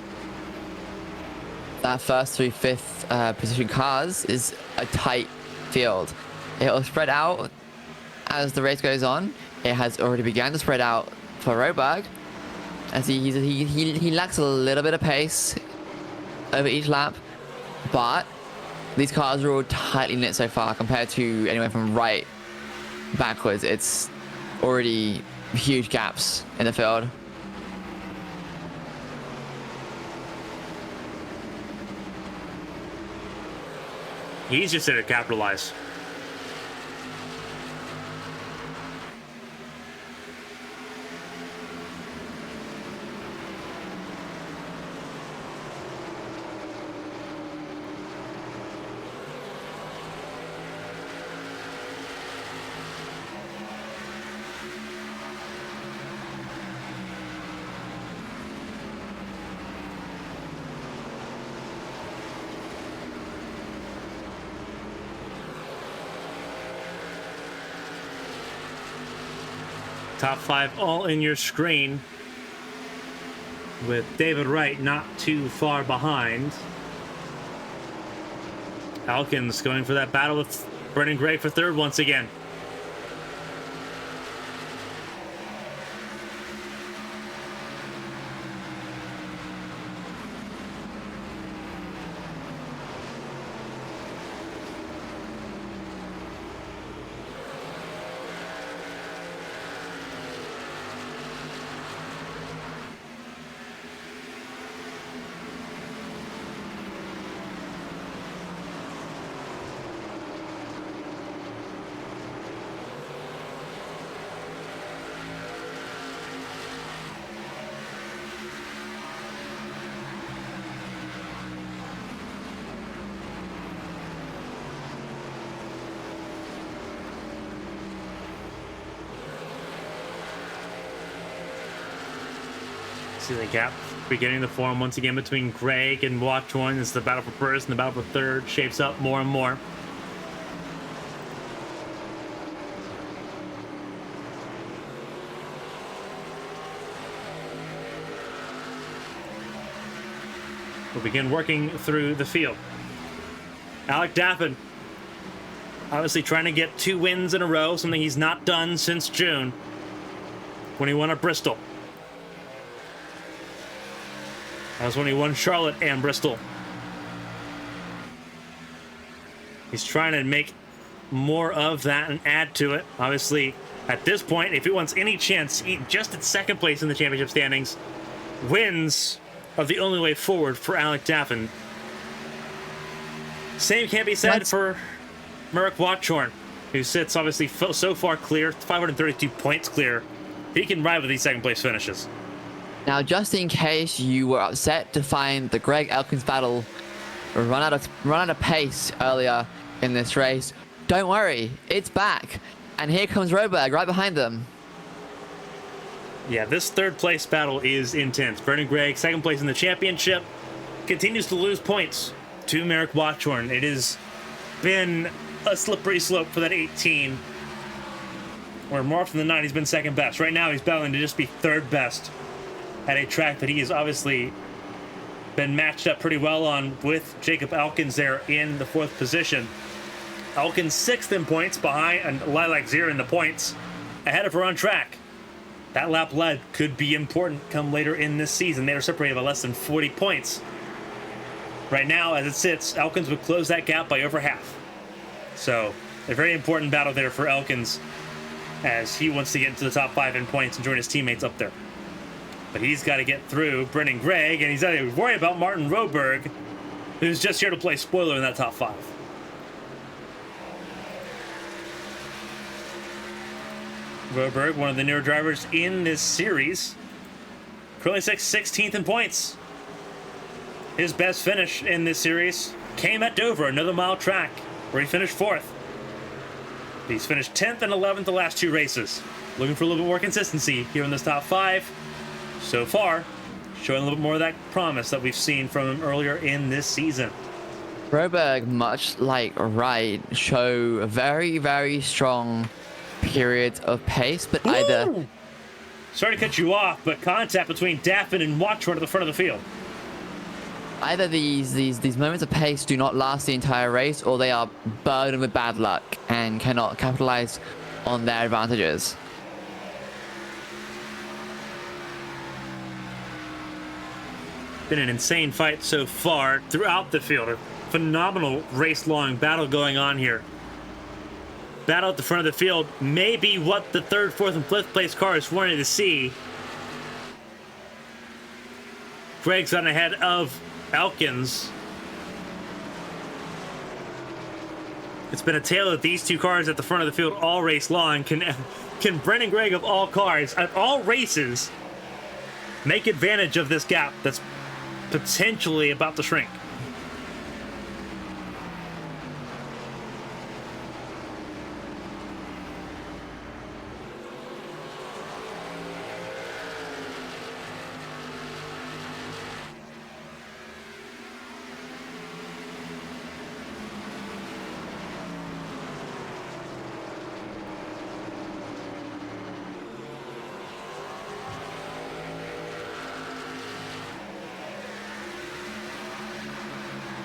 B: That first through 5th position cars is a tight field. It will spread out as the race goes on. It has already begun to spread out for Roberg, as he lacks a little bit of pace over each lap, but these cars are all tightly knit so far compared to anywhere from right backwards. It's already huge gaps in the field.
A: He's just there to capitalize. Top 5 all in your screen, with David Wright not too far behind. Elkins going for that battle with Brendan Gray for 3rd once again. See the gap beginning to form once again between Greg and Watchorn as the battle for first and the battle for 3rd shapes up more and more. We'll begin working through the field. Alec Daffin, obviously trying to get 2 wins in a row, something he's not done since June when he won at Bristol. That was when he won Charlotte and Bristol. He's trying to make more of that and add to it. Obviously, at this point, if he wants any chance, just at 2nd place in the championship standings, wins are the only way forward for Alec Daffin. Same can't be said for Merrick Watchorn, who sits obviously so far clear, 532 points clear. He can ride with these second place finishes.
B: Now, just in case you were upset to find the Greg Elkins battle run out of pace earlier in this race, don't worry, it's back. And here comes Roberg right behind them.
A: Yeah, this third place battle is intense. Vernon Gregg, second place in the championship, continues to lose points to Merrick Watchorn. It has been a slippery slope for that 18, where more often than not he's been second best. Right now he's battling to just be third best at a track that he has obviously been matched up pretty well on with Jacob Elkins there in the 4th position. Elkins 6th in points behind, and Lilac 0 in the points, ahead of her on track. That lap lead could be important come later in this season. They are separated by less than 40 points. Right now, as it sits, Elkins would close that gap by over half. So, a very important battle there for Elkins, as he wants to get into the top 5 in points and join his teammates up there. But he's got to get through Brennan Gregg, and he's got to worry about Martin Roberg, who's just here to play spoiler in that top 5. Roberg, one of the newer drivers in this series, currently 16th in points. His best finish in this series came at Dover, another mile track, where he finished 4th. He's finished 10th and 11th the last 2 races. Looking for a little bit more consistency here in this top 5. So far, showing a little bit more of that promise that we've seen from him earlier in this season.
B: Roberg, much like Wright, show very, very strong periods of pace, but either...
A: Sorry to cut you off, but contact between Daffin and Watchorn at the front of the field.
B: Either these moments of pace do not last the entire race, or they are burdened with bad luck and cannot capitalize on their advantages.
A: Been an insane fight so far throughout the field. A phenomenal race-long battle going on here. Battle at the front of the field may be what the 3rd, 4th, and 5th place cars wanted to see. Gregg's on ahead of Elkins. It's been a tale of these 2 cars at the front of the field all race long. Can Brennan Gregg, of all cars, at all races, make advantage of this gap that's potentially about to shrink?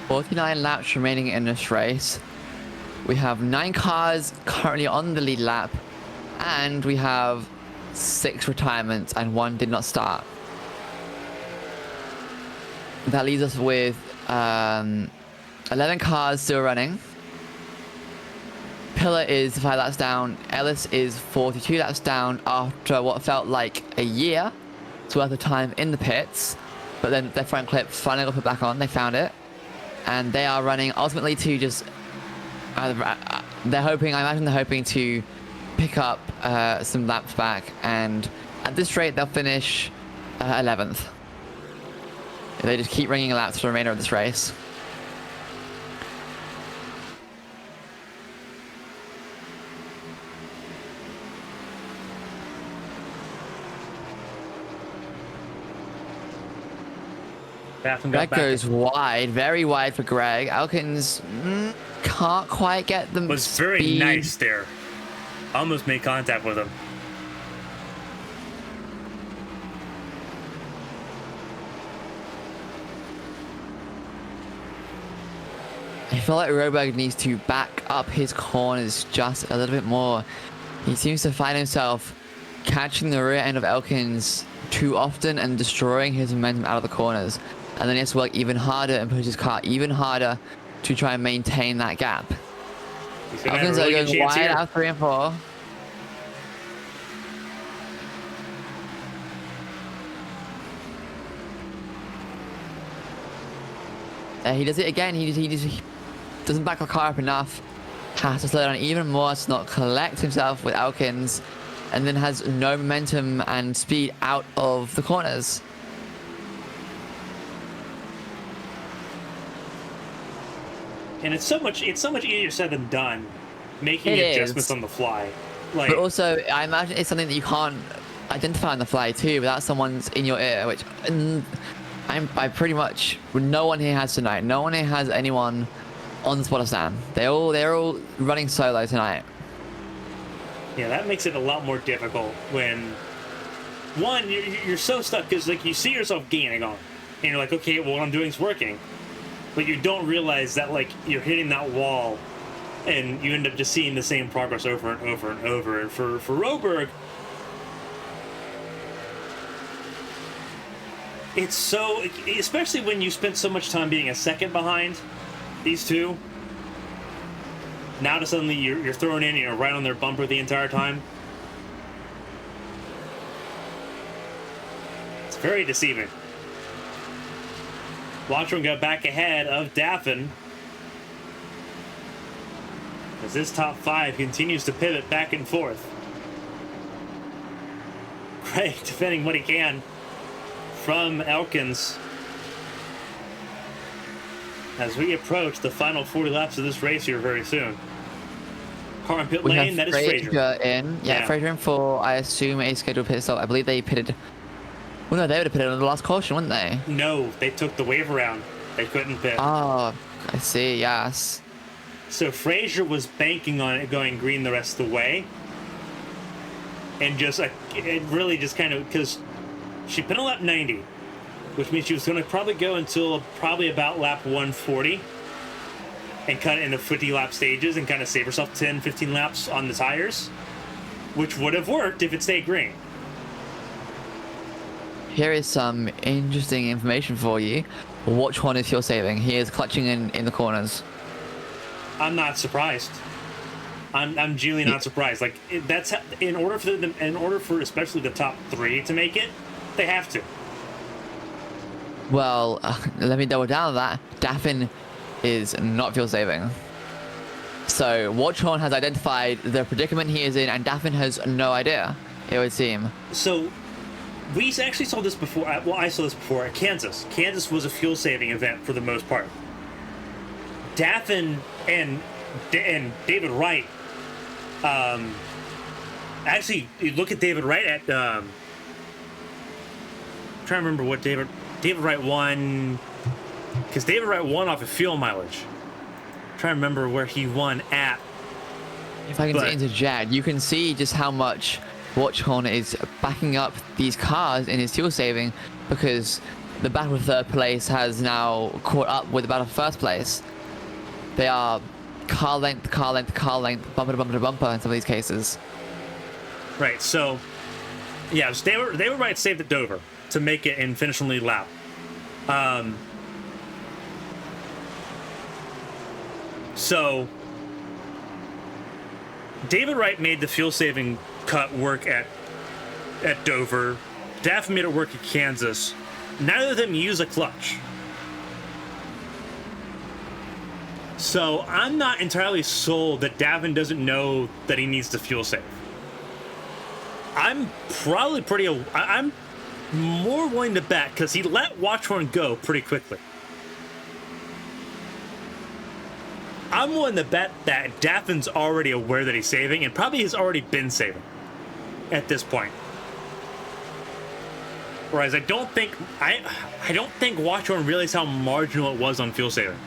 B: "49 laps remaining in this race. We have 9 cars currently on the lead lap, and we have 6 retirements and 1 did not start. That leaves us with 11 cars still running. Pillar is 5 laps down. Ellis is 42 laps down after what felt like a year's worth of time in the pits. But then their front clip finally got put back on. They found it. And they are running ultimately to just... they're hoping, I imagine they're hoping to pick up some laps back. And at this rate, they'll finish 11th. They just keep ringing laps for the remainder of this race. That goes wide, very wide for Greg. Elkins can't quite get them.
A: Was very nice there. Almost made contact with him.
B: I feel like Roberg needs to back up his corners just a little bit more. He seems to find himself catching the rear end of Elkins too often and destroying his momentum out of the corners. And then he has to work even harder and push his car even harder to try and maintain that gap. Elkins are going wide out 3 and 4. He does it again. He doesn't back the car up enough. Has to slow down even more to not collect himself with Elkins, and then has no momentum and speed out of the corners.
A: And it's so much easier said than done, making adjustments on the fly. Like,
B: but also, I imagine it's something that you can't identify on the fly too, without someone's in your ear. Which I pretty much, no one here has tonight. No one here has anyone on the spotter stand. They're all running solo tonight.
A: Yeah, that makes it a lot more difficult when one, you're so stuck because like you see yourself gaining on, and you're like, okay, well, what I'm doing is working. But you don't realize that, like, you're hitting that wall, and you end up just seeing the same progress over and over and over. And for Roberg, it's so, especially when you spent so much time being a second behind these two. Now to suddenly you're thrown in and you're right on their bumper the entire time. It's very deceiving. Watchman got back ahead of Daffin as this top five continues to pivot back and forth. Craig defending what he can from Elkins as we approach the final 40 laps of this race here very soon. Carmen pit lane, that is Fraser.
B: Fraser in for, I assume, a scheduled pit stop. I believe they pitted. Well, no, they would have pitted on the last caution, wouldn't they?
A: No, they took the wave around. They couldn't pit.
B: Oh, I see, yes.
A: So Fraser was banking on it going green the rest of the way. And just, it really just kind of, because she pit on lap 90, which means she was going to probably go until probably about lap 140 and cut it into 50 lap stages and kind of save herself 10, 15 laps on the tires, which would have worked if it stayed green.
B: Here is some interesting information for you. Watch one is fuel saving. He is clutching in the corners.
A: I'm not surprised. I'm genuinely not surprised. Like that's in order for especially the top three to make it, they have to.
B: Well, let me double down on that. Daffin is not fuel saving. So Watchhorn has identified the predicament he is in, and Daffin has no idea, it would seem.
A: So we actually saw this before. Well, I saw this before at Kansas. Kansas was a fuel saving event for the most part. Daffin and David Wright. Actually, you look at David Wright at. I'm trying to remember what David Wright won, because David Wright won off of fuel mileage. I'm trying to remember where he won at.
B: If I can interject, you can see just how much Watchhorn is backing up these cars in his fuel saving, because the battle for third place has now caught up with the battle for first place. They are car length, bumper to bumper to bumper in some of these cases.
A: Right, so yeah, so they were right saved at Dover to make it and finish on the lead lap. So David Wright made the fuel saving cut work at Dover. Daff made it work at Kansas. Neither of them use a clutch. So I'm not entirely sold that Davin doesn't know that he needs to fuel save. I'm more willing to bet because he let Watchhorn go pretty quickly. I'm willing to bet that Daffin's already aware that he's saving and probably has already been saving at this point. Whereas I don't think Watchhorn realized how marginal it was on fuel saving.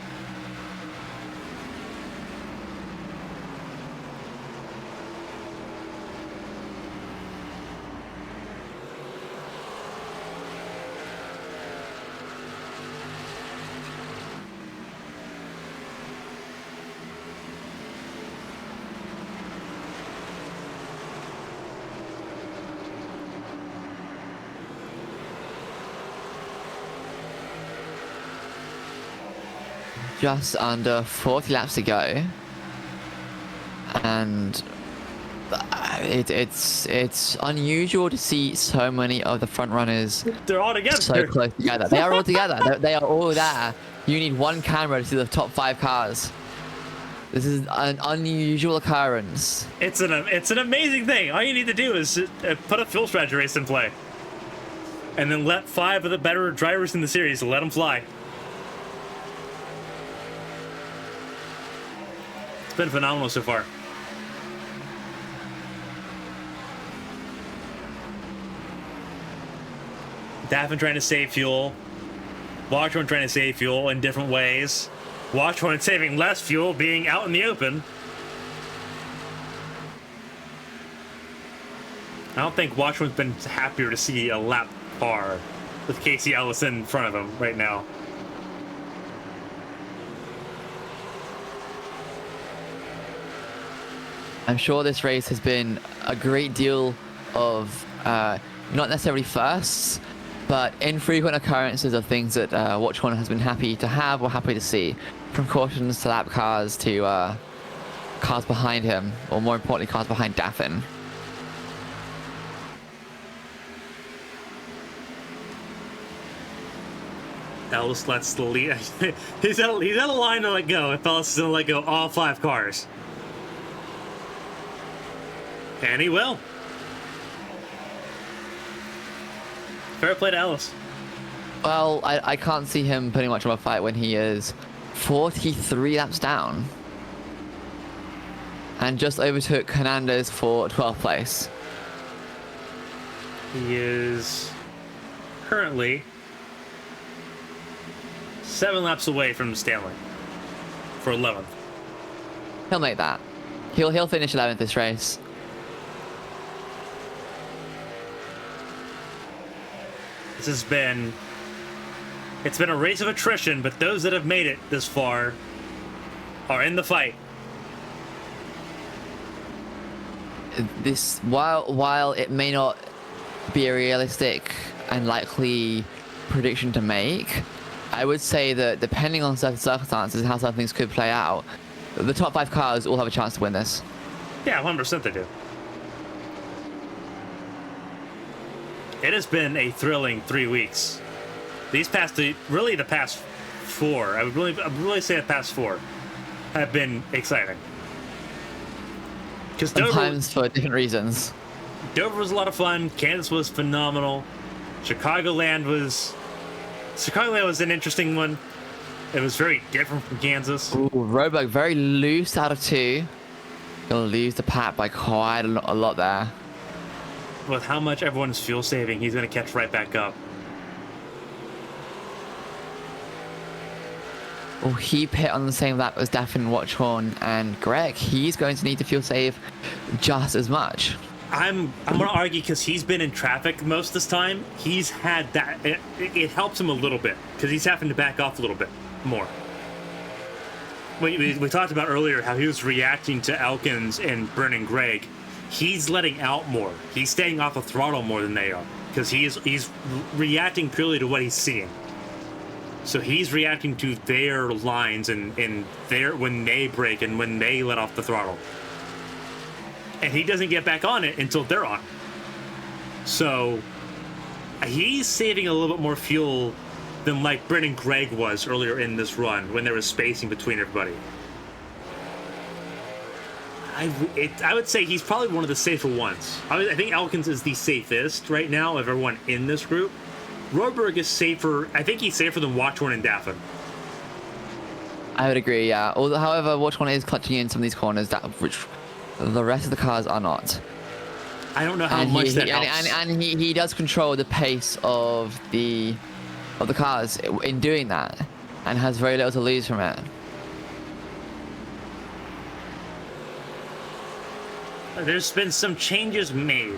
B: Just under 40 laps to go, and it's unusual to see so many of the front runners.
A: They're all together.
B: So close together. They are all together. They are all there. You need one camera to see the top 5 cars. This is an unusual occurrence.
A: It's an amazing thing. All you need to do is put a fuel strategy race in play, and then let 5 of the better drivers in the series let them fly. It's been phenomenal so far. Daffin trying to save fuel. Watchhorn trying to save fuel in different ways. Watchhorn saving less fuel, being out in the open. I don't think Watchhorn's been happier to see a lap car with Casey Ellis in front of him right now.
B: I'm sure this race has been a great deal of not necessarily firsts, but infrequent occurrences of things that Watchhorn has been happy to have or happy to see. From cautions to lap cars to cars behind him, or more importantly, cars behind Daffin.
A: Ellis lets the lead. he's at a line to let go. If Ellis is going to let go all 5 cars. And he will. Fair play to Ellis.
B: Well, I can't see him putting much of a fight when he is 43 laps down. And just overtook Hernandez for 12th place.
A: He is currently 7 laps away from Stanley for 11th.
B: He'll make that. He'll finish 11th this race.
A: It's been a race of attrition, but those that have made it this far are in the fight.
B: This while it may not be a realistic and likely prediction to make, I would say that depending on certain circumstances, how some things could play out, the top 5 cars all have a chance to win this.
A: Yeah, 100% they do. It has been a thrilling 3 weeks. The past 4, I would really say the past 4 have been exciting. Because
B: Sometimes for different reasons.
A: Dover was a lot of fun. Kansas was phenomenal. Chicagoland was an interesting one. It was very different from Kansas.
B: Ooh, Roebuck very loose out of 2. Gonna lose the pack by quite a lot there.
A: With how much everyone's fuel saving, he's gonna catch right back up.
B: Oh, he pit on the same lap as Daffin, Watchhorn, and Greg. He's going to need to fuel save just as much.
A: I'm gonna argue because he's been in traffic most of this time. He's had that. It helps him a little bit because he's having to back off a little bit more. We talked about earlier how he was reacting to Elkins and Bryn and Greg. He's letting out more. He's staying off the throttle more than they are because he's reacting purely to what he's seeing. So he's reacting to their lines and their when they brake and when they let off the throttle. And he doesn't get back on it until they're on. So he's saving a little bit more fuel than like Bryn and Greg was earlier in this run when there was spacing between everybody. I would say he's probably one of the safer ones. I think Elkins is the safest right now of everyone in this group. Roberg is safer. I think he's safer than Watchhorn and Daffin.
B: I would agree, yeah. Although, however, Watchhorn is clutching in some of these corners which the rest of the cars are not.
A: I don't know how much that helps.
B: And he does control the pace of the cars in doing that, and has very little to lose from it.
A: There's been some changes made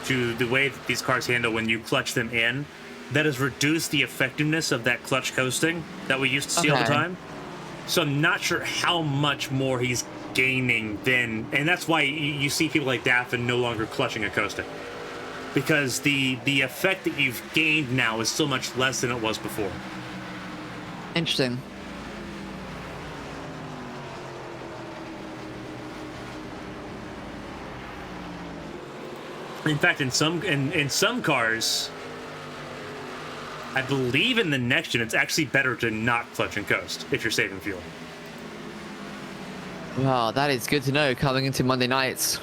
A: to the way that these cars handle when you clutch them in that has reduced the effectiveness of that clutch coasting that we used to see all the time. So I'm not sure how much more he's gaining then, and that's why you see people like Daffin no longer clutching and coasting, because the effect that you've gained now is so much less than it was before.
B: Interesting.
A: In fact, in some cars, I believe in the next gen, it's actually better to not clutch and coast if you're saving fuel.
B: Well, that is good to know coming into Monday nights.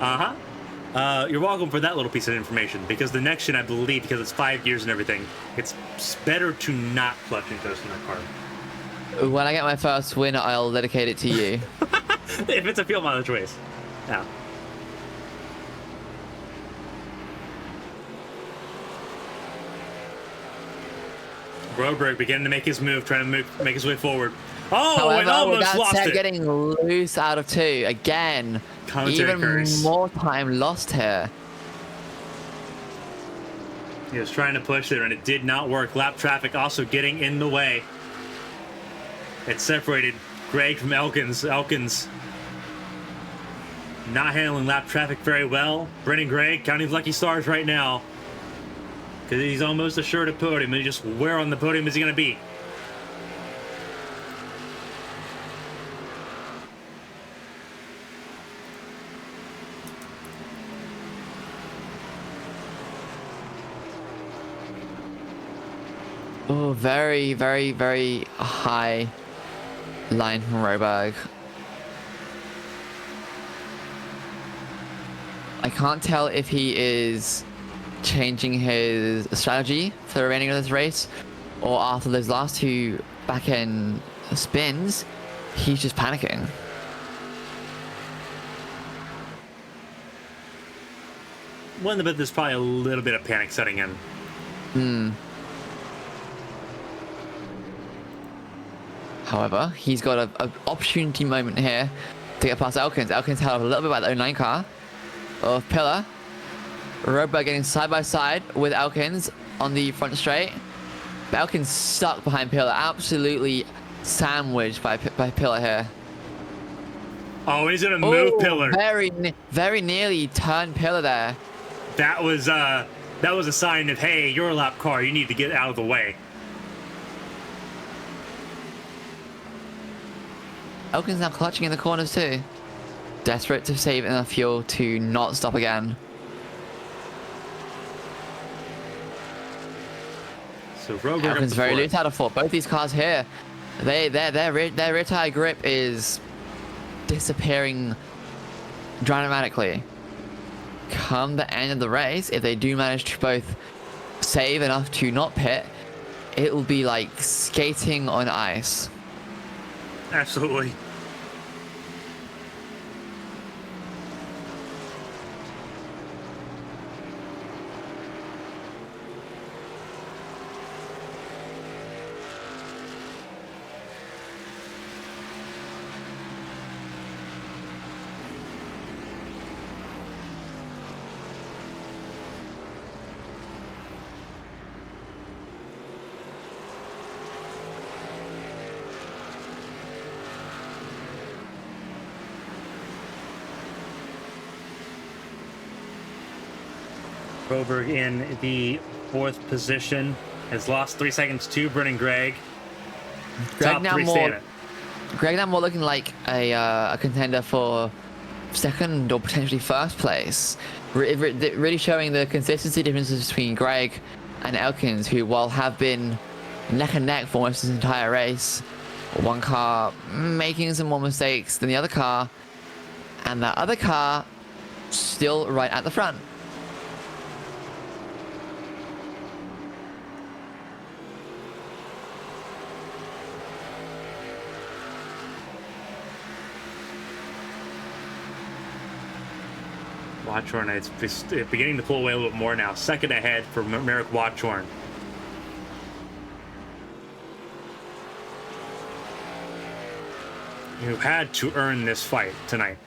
A: You're welcome for that little piece of information, because the next gen, I believe, because it's 5 years and everything, it's better to not clutch and coast in that car.
B: When I get my first win, I'll dedicate it to you.
A: If it's a fuel mileage race. Yeah. Broberg beginning to make his move, trying to make his way forward. Oh,
B: However,
A: and almost lost it.
B: Getting loose out of 2 again.
A: Commentator
B: Even
A: curse.
B: more time lost here.
A: He was trying to push there, and it did not work. Lap traffic also getting in the way. It separated Greg from Elkins. Elkins not handling lap traffic very well. Brennan Gregg counting lucky stars right now, because he's almost assured a podium. And just where on the podium is he going to be?
B: Oh, very, very, very high line from Roberg. I can't tell if he is changing his strategy for the remaining of this race, or after those last 2 back-end spins, he's just panicking.
A: One of the bit, there's probably a little bit of panic setting in.
B: However, he's got an opportunity moment here to get past Elkins. Elkins held a little bit by the 09 car of Pillar. Roberg getting side by side with Elkins on the front straight. But Elkins stuck behind Pillar, absolutely sandwiched by Pillar here.
A: Oh, he's gonna move Pillar.
B: Very nearly turned Pillar there.
A: That was a sign of, hey, you're a lap car. You need to get out of the way.
B: Elkins now clutching in the corners too. Desperate to save enough fuel to not stop again.
A: So Roberg
B: Elkins very loose out of 4. Both these cars here, their rear tire grip is disappearing dramatically. Come the end of the race, if they do manage to both save enough to not pit, it will be like skating on ice.
A: Absolutely. Broberg in the 4th position has lost 3 seconds to Brennan Gregg.
B: Greg now more looking like a contender for 2nd or potentially 1st place. Really showing the consistency differences between Greg and Elkins, who while have been neck and neck for almost this entire race, one car making some more mistakes than the other car, and that other car still right at the front.
A: Watchorn, it's beginning to pull away a little bit more now. 2nd ahead for Merrick Watchorn. Who had to earn this fight tonight.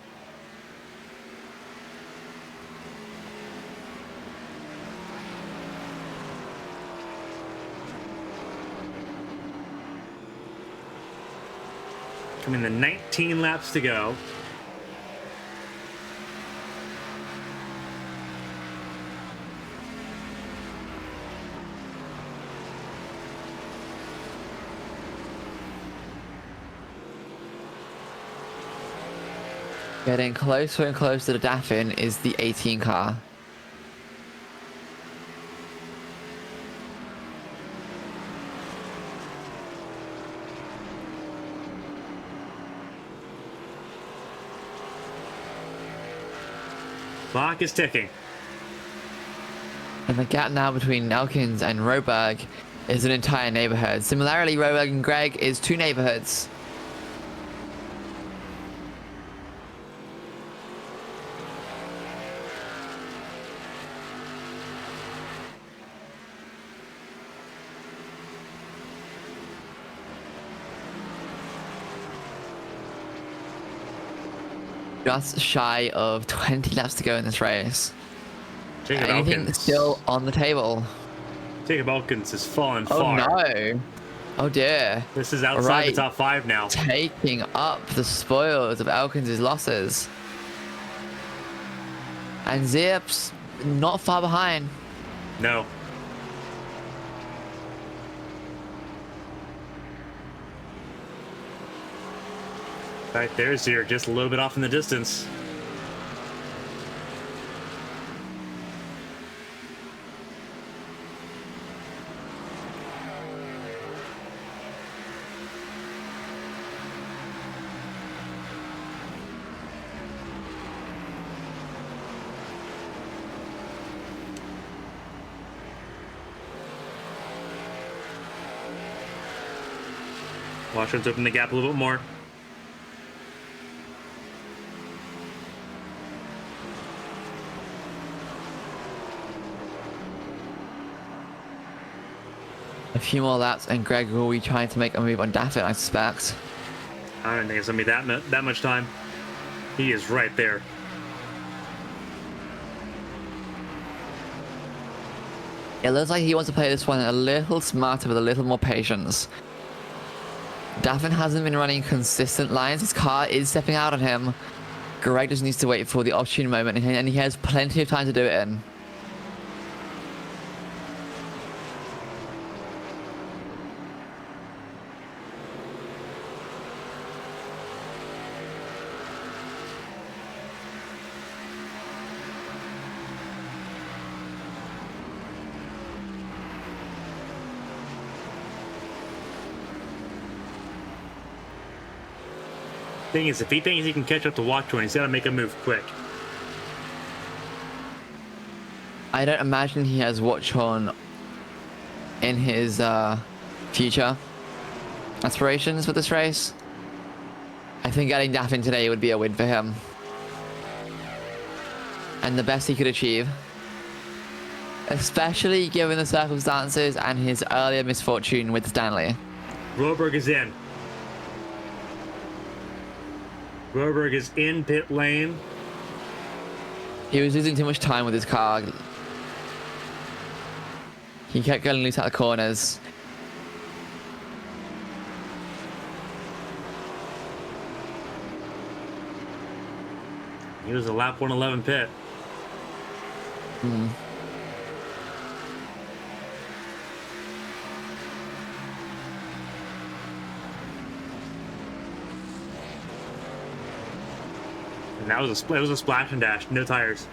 A: Coming to 19 laps to go.
B: Getting closer and closer to Daffin is the 18 car.
A: Clock is ticking.
B: And the gap now between Elkins and Roberg is an entire neighborhood. Similarly, Roberg and Greg is 2 neighborhoods. Just shy of 20 laps to go in this race.
A: Jacob
B: Anything
A: Elkins.
B: still on the table?
A: Jacob Elkins has fallen
B: Oh
A: far.
B: no. Oh dear.
A: This is outside the
B: Right.
A: top 5 now.
B: Taking up the spoils of Elkins' losses. And Zip's not far behind.
A: No. Right there's here, just a little bit off in the distance. Washington's open the gap a little bit more.
B: A few more laps and Greg will be trying to make a move on Daffin, I suspect.
A: I don't think it's gonna be that much time. He is right there.
B: It looks like he wants to play this one a little smarter with a little more patience. Daffin hasn't been running consistent lines. His car is stepping out on him. Greg just needs to wait for the opportune moment, and he has plenty of time to do it in.
A: Thing is, if he thinks he can catch up to Watchorn, he's gotta make a move quick.
B: I don't imagine he has Watchorn in his future aspirations for this race. I think getting Daffin today would be a win for him. And the best he could achieve. Especially given the circumstances and his earlier misfortune with Stanley.
A: Roberg is in. Roberg is in pit lane.
B: He was losing too much time with his car. He kept getting loose out of the corners.
A: He was a lap 111 pit. And that was a splash and dash, no tires.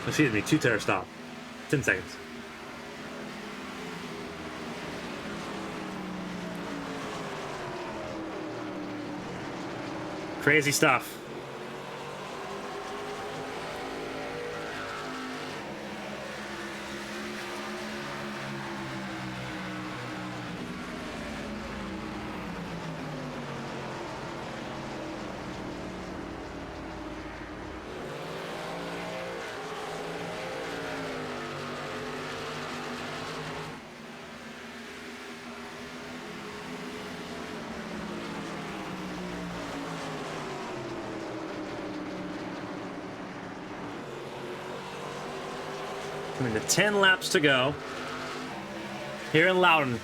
A: Excuse me, 2-tire stop. 10 seconds. Crazy stuff. Coming to 10 laps to go here in Loudon.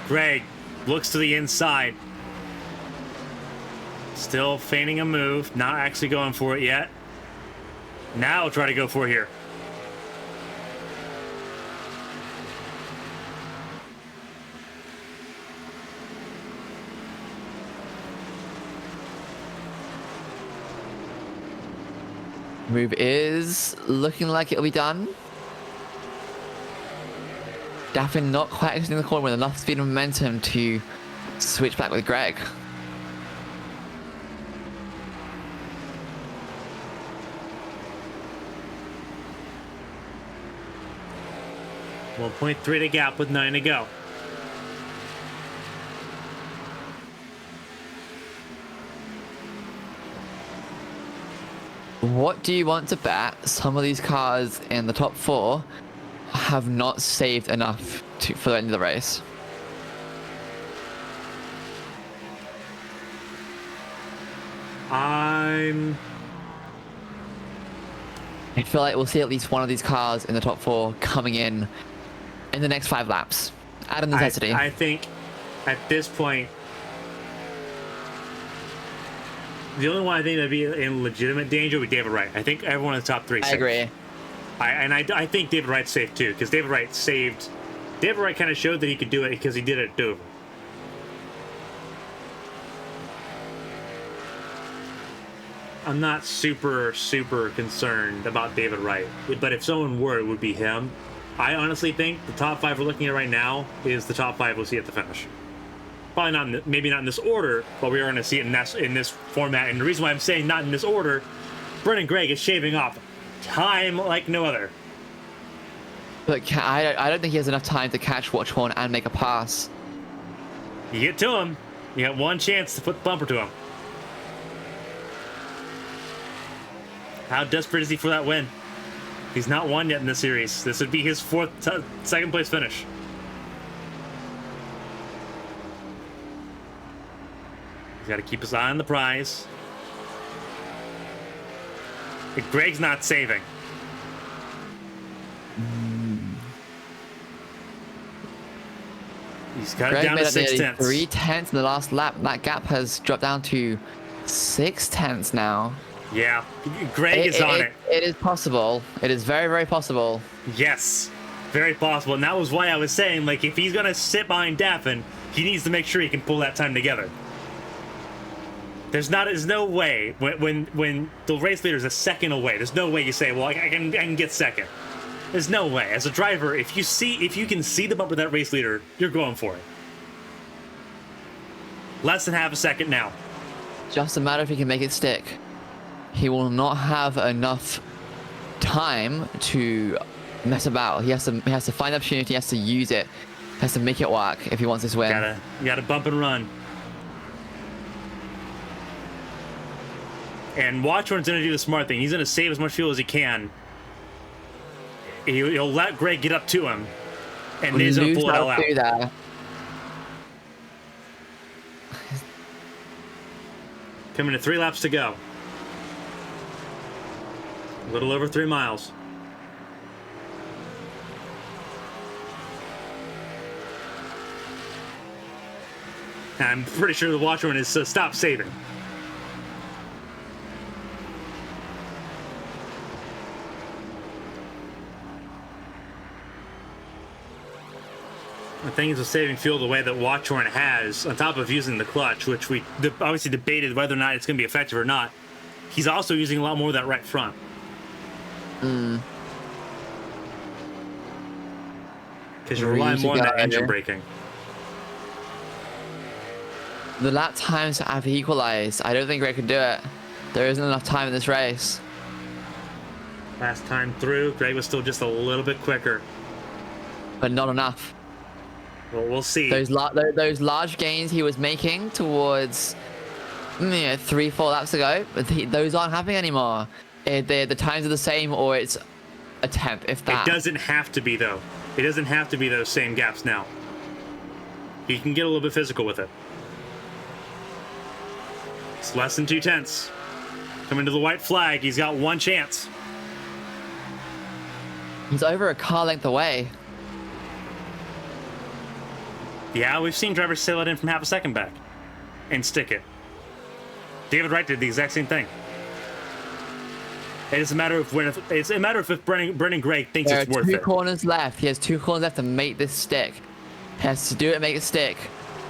A: Greg looks to the inside. Still feigning a move, not actually going for it yet. Now try to go for it here.
B: Move is looking like it'll be done. Daffin not quite exiting the corner with enough speed and momentum to switch back with Greg.
A: 1.3 to gap with 9 to go.
B: What do you want to bet? Some of these cars in the top 4 have not saved enough for the end of the race.
A: I
B: feel like we'll see at least one of these cars in the top 4 coming in the next 5 laps. Out of necessity.
A: I think at this point, the only one I think that'd be in legitimate danger would be David Wright. I think everyone in the top 3
B: I
A: safe.
B: agree.
A: I think David Wright's safe too, because David Wright kind of showed that he could do it because he did it at Dover. I'm not super concerned about David Wright, but if someone were, it would be him. I honestly think the top 5 we're looking at right now is the top 5 we'll see at the finish. Probably not, maybe not in this order, but we are going to see it in this format. And the reason why I'm saying not in this order, Brendan Gregg is shaving off time like no other.
B: But I don't think he has enough time to catch Watchhorn and make a pass.
A: You get to him, you got one chance to put the bumper to him. How desperate is he for that win? He's not won yet in this series. This would be his 4th second place finish. He's got to keep his eye on the prize. If Greg's not saving. He's got it down to 6 tenths.
B: 3 tenths in the last lap. That gap has dropped down to 6 tenths now.
A: Yeah, Greg is on it.
B: It is possible. It is very, very possible.
A: Yes, very possible. And that was why I was saying, like, if he's going to sit behind Daffin, he needs to make sure he can pull that time together. There's no way when the race leader is a second away. There's no way you say, well, I can get second. There's no way. As a driver, if you can see the bumper of that race leader, you're going for it. Less than half a second now.
B: Just a matter if he can make it stick. He will not have enough time to mess about. He has to find the opportunity. He has to use it. He has to make it work if he wants this win.
A: You gotta bump and run. And Watchorn's gonna do the smart thing. He's gonna save as much fuel as he can. He'll let Greg get up to him, and then he's gonna pull it all out.
B: There.
A: Coming to 3 laps to go. A little over 3 miles. And I'm pretty sure the Watchorn is stop saving. The thing is with saving fuel the way that Watchorn has, on top of using the clutch, which we obviously debated whether or not it's going to be effective or not, he's also using a lot more of that right front. Because you're relying more on that engine braking.
B: The lap times have equalized. I don't think Greg can do it. There isn't enough time in this race.
A: Last time through, Greg was still just a little bit quicker.
B: But not enough.
A: Well, we'll see.
B: Those large gains he was making towards 3-4 laps ago, but those aren't happening anymore. The times are the same, or it's a tenth, if that.
A: It doesn't have to be, though. It doesn't have to be those same gaps now. He can get a little bit physical with it. It's less than 2 tenths. Coming to the white flag, he's got one chance.
B: He's over a car length away.
A: Yeah, we've seen drivers sail it in from half a second back and stick it. David Wright did the exact same thing. It's a matter of if Brendan Gregg thinks it's worth it.
B: There are 2 corners left. He has 2 corners left to make this stick. He has to do it and make it stick.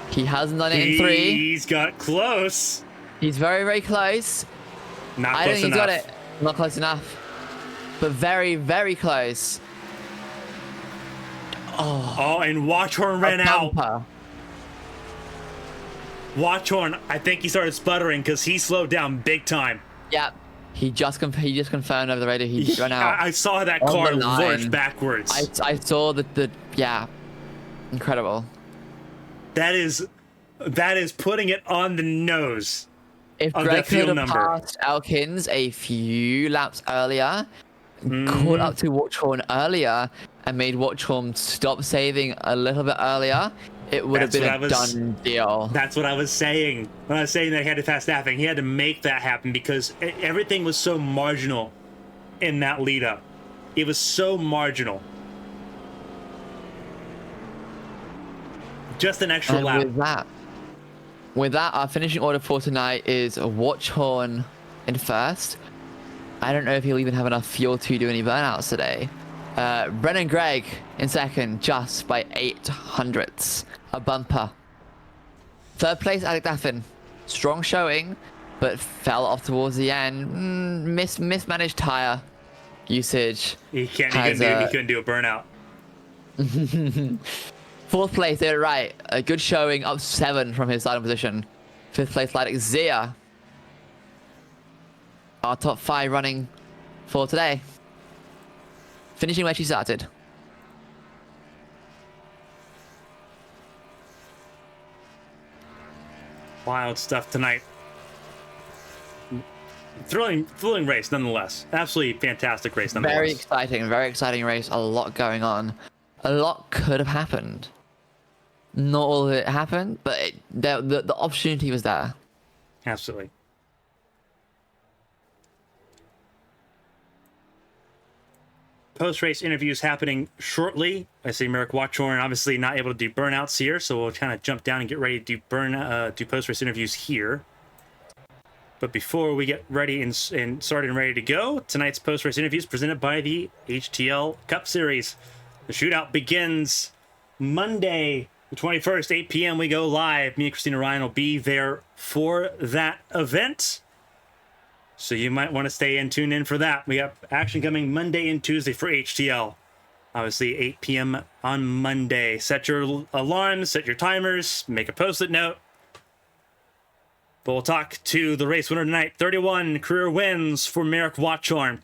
B: He hasn't done it in 3.
A: He's got close.
B: He's very, very close.
A: Not close enough.
B: I don't think he's got it. Not close enough. But very, very close.
A: Oh, and Watchorn ran out. Watchhorn, I think he started sputtering because he slowed down big time.
B: Yeah. He just confirmed over the radio he did run out.
A: I saw that
B: on
A: car
B: the line.
A: lurch backwards.
B: I saw the yeah. Incredible.
A: That is putting it on the nose.
B: If
A: of
B: Greg
A: that fuel
B: could have
A: number.
B: passed Elkins a few laps earlier, caught up to Watchhorn earlier, and made Watchhorn stop saving a little bit earlier, it would have been a done deal.
A: That's what I was saying. When I was saying that he had to fast staffing, he had to make that happen because everything was so marginal in that lead up. It was so marginal. Just an extra lap.
B: With that, our finishing order for tonight is Watchhorn in first. I don't know if he'll even have enough fuel to do any burnouts today. Brennan Gregg in second, just by 0.08, a bumper. Third place, Alec Daffin. Strong showing, but fell off towards the end. Mismanaged tire usage.
A: He couldn't do a burnout.
B: Fourth place, they're right. A good showing, up 7 from his starting position. Fifth place, Lydic Zia. Our top 5 running for today. Finishing where she started.
A: Wild stuff tonight. Thrilling race nonetheless. Absolutely fantastic race nonetheless.
B: Very exciting race. A lot going on. A lot could have happened. Not all of it happened, but the opportunity was there.
A: Absolutely. Post-race interviews happening shortly. I see Merrick Watchhorn obviously not able to do burnouts here, so we'll kind of jump down and get ready to do post-race interviews here. But before we get ready and started and ready to go, tonight's post-race interviews presented by the HTL Cup Series. The shootout begins Monday, the 21st, 8 p.m. We go live. Me and Christina Ryan will be there for that event. So you might want to stay and tune in for that. We got action coming Monday and Tuesday for HTL. Obviously, 8 p.m. on Monday. Set your alarms, set your timers, make a post-it note. But we'll talk to the race winner tonight. 31 career wins for Merrick Watchhorn.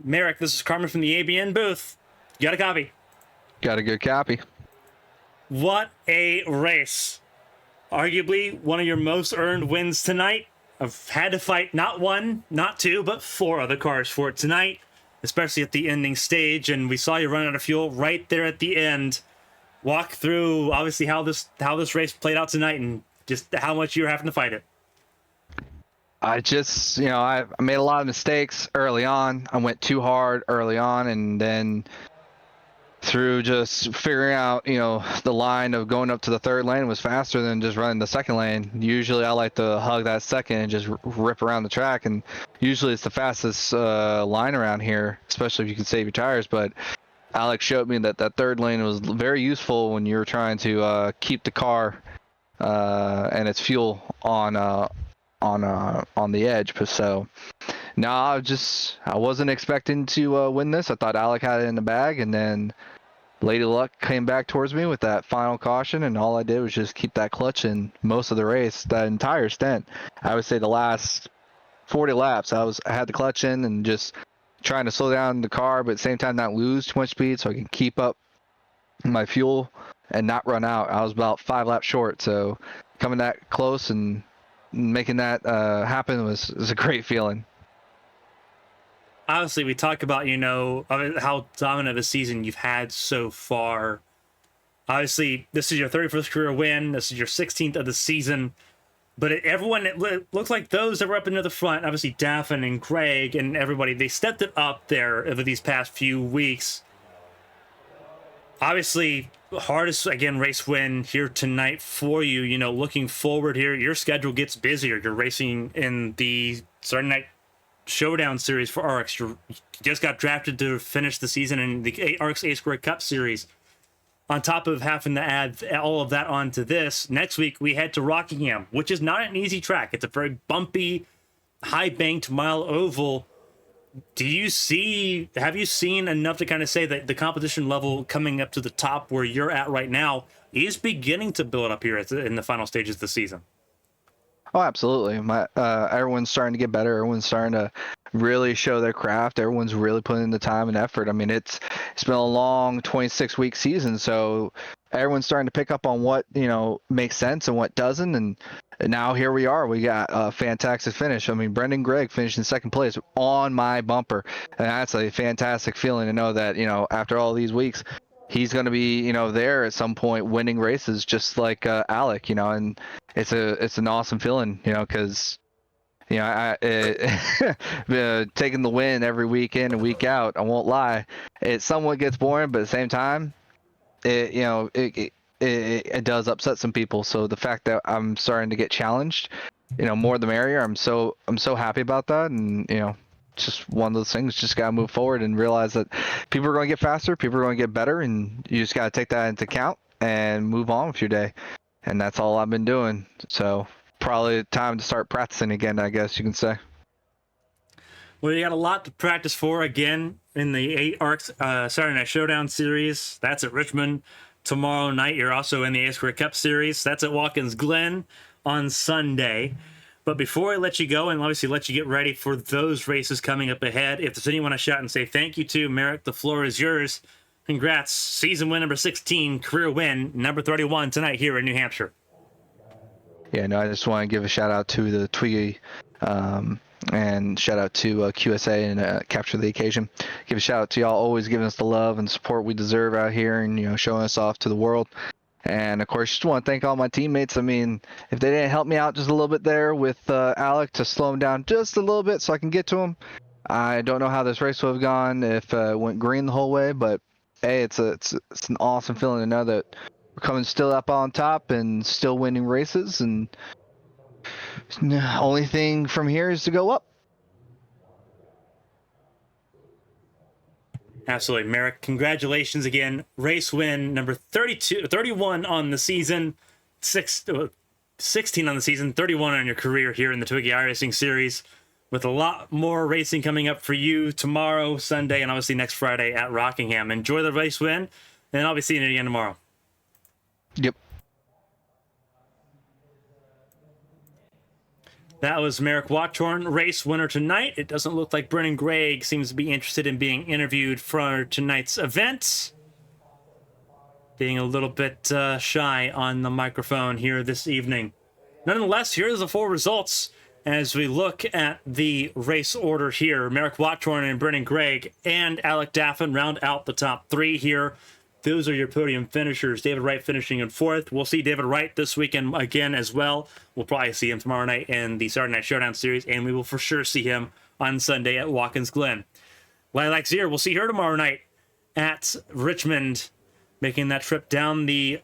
A: Merrick, this is Carmen from the ABN booth. You got a copy?
C: Got a good copy.
A: What a race. Arguably one of your most earned wins tonight. I've had to fight not one, not two, but 4 other cars for it tonight, especially at the ending stage. And we saw you run out of fuel right there at the end. Walk through, obviously, how this race played out tonight and just how much you were having to fight it.
C: I just, I made a lot of mistakes early on. I went too hard early on, and then through just figuring out, the line of going up to the third lane was faster than just running the second lane. Usually I like to hug that second and just rip around the track, and usually it's the fastest line around here, especially if you can save your tires. But Alex showed me that third lane was very useful when you're trying to keep the car and its fuel on the edge. So no, I wasn't expecting to win this. I thought Alec had it in the bag, and then Lady Luck came back towards me with that final caution, and all I did was just keep that clutch in most of the race, that entire stint. I would say the last 40 laps, I had the clutch in and just trying to slow down the car, but at the same time not lose too much speed so I can keep up my fuel and not run out. I was about 5 laps short, so coming that close and making that happen was a great feeling.
A: Obviously, we talk about, how dominant of a season you've had so far. Obviously, this is your 31st career win. This is your 16th of the season. But it looks like those that were up into the front, obviously Daffin and Greg and everybody, they stepped it up there over these past few weeks. Obviously, hardest, again, race win here tonight for you. Looking forward here, your schedule gets busier. You're racing in the Saturday Night Showdown series for RX. You just got drafted to finish the season in the RX A-Squared Cup series. On top of having to add all of that onto this, next week we head to Rockingham, which is not an easy track. It's a very bumpy, high-banked mile oval. Have you seen enough to kind of say that the competition level coming up to the top where you're at right now is beginning to build up here in the final stages of the season?
C: Oh, absolutely. Everyone's starting to get better. Everyone's starting to really show their craft. Everyone's really putting in the time and effort. I mean, it's been a long 26-week season, so everyone's starting to pick up on what makes sense and what doesn't. And now here we are. We got a fantastic finish. I mean, Brendan Gregg finished in second place on my bumper, and that's a fantastic feeling to know that after all these weeks, he's going to be there at some point winning races just like Alec, and it's an awesome feeling, because taking the win every week in and week out, I won't lie, it somewhat gets boring, but at the same time, it does upset some people. So the fact that I'm starting to get challenged, more the merrier. I'm so happy about that, and it's just one of those things. Just gotta move forward and realize that people are going to get faster, people are going to get better, and you just gotta take that into account and move on with your day. And that's all I've been doing. So probably time to start practicing again, I guess you can say.
A: Well, you got a lot to practice for again in the 8 ARCS Saturday Night Showdown series. That's at Richmond tomorrow night. You're also in the A Square Cup series. That's at Watkins Glen on Sunday. But before I let you go and obviously let you get ready for those races coming up ahead, if there's anyone to shout and say thank you to, Merrick, the floor is yours. Congrats. Season win number 16, career win number 31 tonight here in New Hampshire.
C: Yeah, no, I just want to give a shout out to the TWIGI and shout out to QSA and Capture the Occasion. Give a shout out to y'all, always giving us the love and support we deserve out here and showing us off to the world. And of course, just want to thank all my teammates. I mean, if they didn't help me out just a little bit there with Alec to slow him down just a little bit so I can get to him, I don't know how this race would have gone if it went green the whole way. But hey, it's an awesome feeling to know that we're coming still up on top and still winning races. And the only thing from here is to go up.
A: Absolutely. Merrick, congratulations again. Race win number 31 on the season, 16 on the season, 31 on your career here in the TWIGI iRacing series, with a lot more racing coming up for you tomorrow, Sunday, and obviously next Friday at Rockingham. Enjoy the race win, and I'll be seeing you again tomorrow.
C: Yep.
A: That was Merrick Watchorn, race winner tonight. It doesn't look like Brennan Gregg seems to be interested in being interviewed for tonight's event. Being a little bit shy on the microphone here this evening. Nonetheless, here's the full results as we look at the race order here. Merrick Watchorn and Brennan Gregg and Alec Daffin round out the top 3 here. Those are your podium finishers. David Wright finishing in 4th. We'll see David Wright this weekend again as well. We'll probably see him tomorrow night in the Saturday Night Showdown series, and we will for sure see him on Sunday at Watkins Glen. Lilac Zier, we'll see her tomorrow night at Richmond, making that trip down the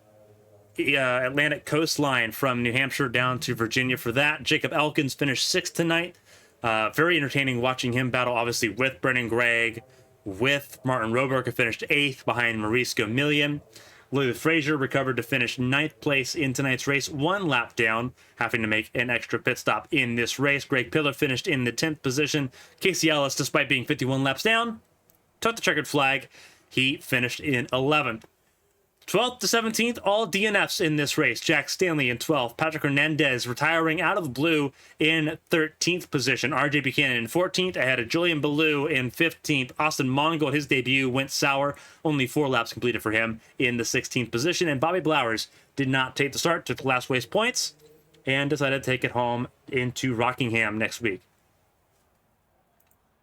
A: Atlantic coastline from New Hampshire down to Virginia for that. Jacob Elkins finished 6th tonight. Very entertaining watching him battle, obviously, with Brennan Gregg, with Martin Roberg, who finished 8th behind Maurice Gomillion. Louis Frazier recovered to finish 9th place in tonight's race, 1 lap down, having to make an extra pit stop in this race. Greg Pillar finished in the 10th position. Casey Ellis, despite being 51 laps down, took the checkered flag. He finished in 11th. 12th to 17th, all DNFs in this race. Jack Stanley in 12th. Patrick Hernandez retiring out of the blue in 13th position. RJ Buchanan in 14th, ahead of Julian Ballou in 15th. Austin Mongo, his debut went sour. Only 4 laps completed for him in the 16th position. And Bobby Blowers did not take the start, took the last race points, and decided to take it home into Rockingham next week.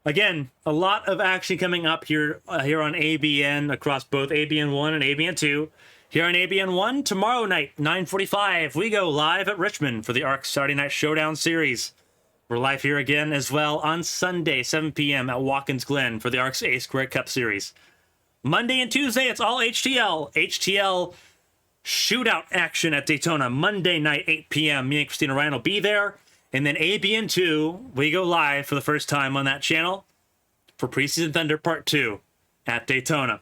A: Again, a lot of action coming up here on ABN across both ABN 1 and ABN 2. Here on ABN 1, tomorrow night, 9:45, we go live at Richmond for the ARC Saturday Night Showdown series. We're live here again as well on Sunday, 7 p.m. at Watkins Glen for the ARC's A Square Cup series. Monday and Tuesday, it's all HTL. HTL shootout action at Daytona. Monday night, 8 p.m. Me and Christina Ryan will be there. And then ABN 2, we go live for the first time on that channel for Preseason Thunder Part 2 at Daytona.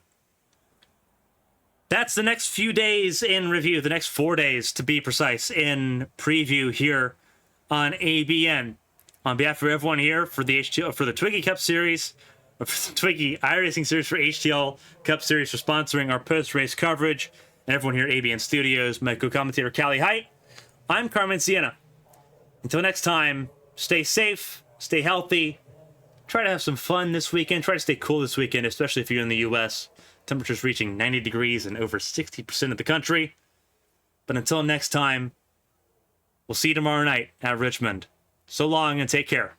A: That's the next few days in review, the next 4 days to be precise, in preview here on ABN. On behalf of everyone here for the HTL, for the TWIGI Cup Series, or for the TWIGI iRacing Series for HTL Cup Series for sponsoring our post-race coverage, and everyone here at ABN Studios, my co-commentator Callie, Heydt, I'm Carmen, Sienna. Until next time, stay safe, stay healthy, try to have some fun this weekend, try to stay cool this weekend, especially if you're in the US. Temperatures reaching 90 degrees in over 60% of the country. But until next time, we'll see you tomorrow night at Richmond. So long and take care.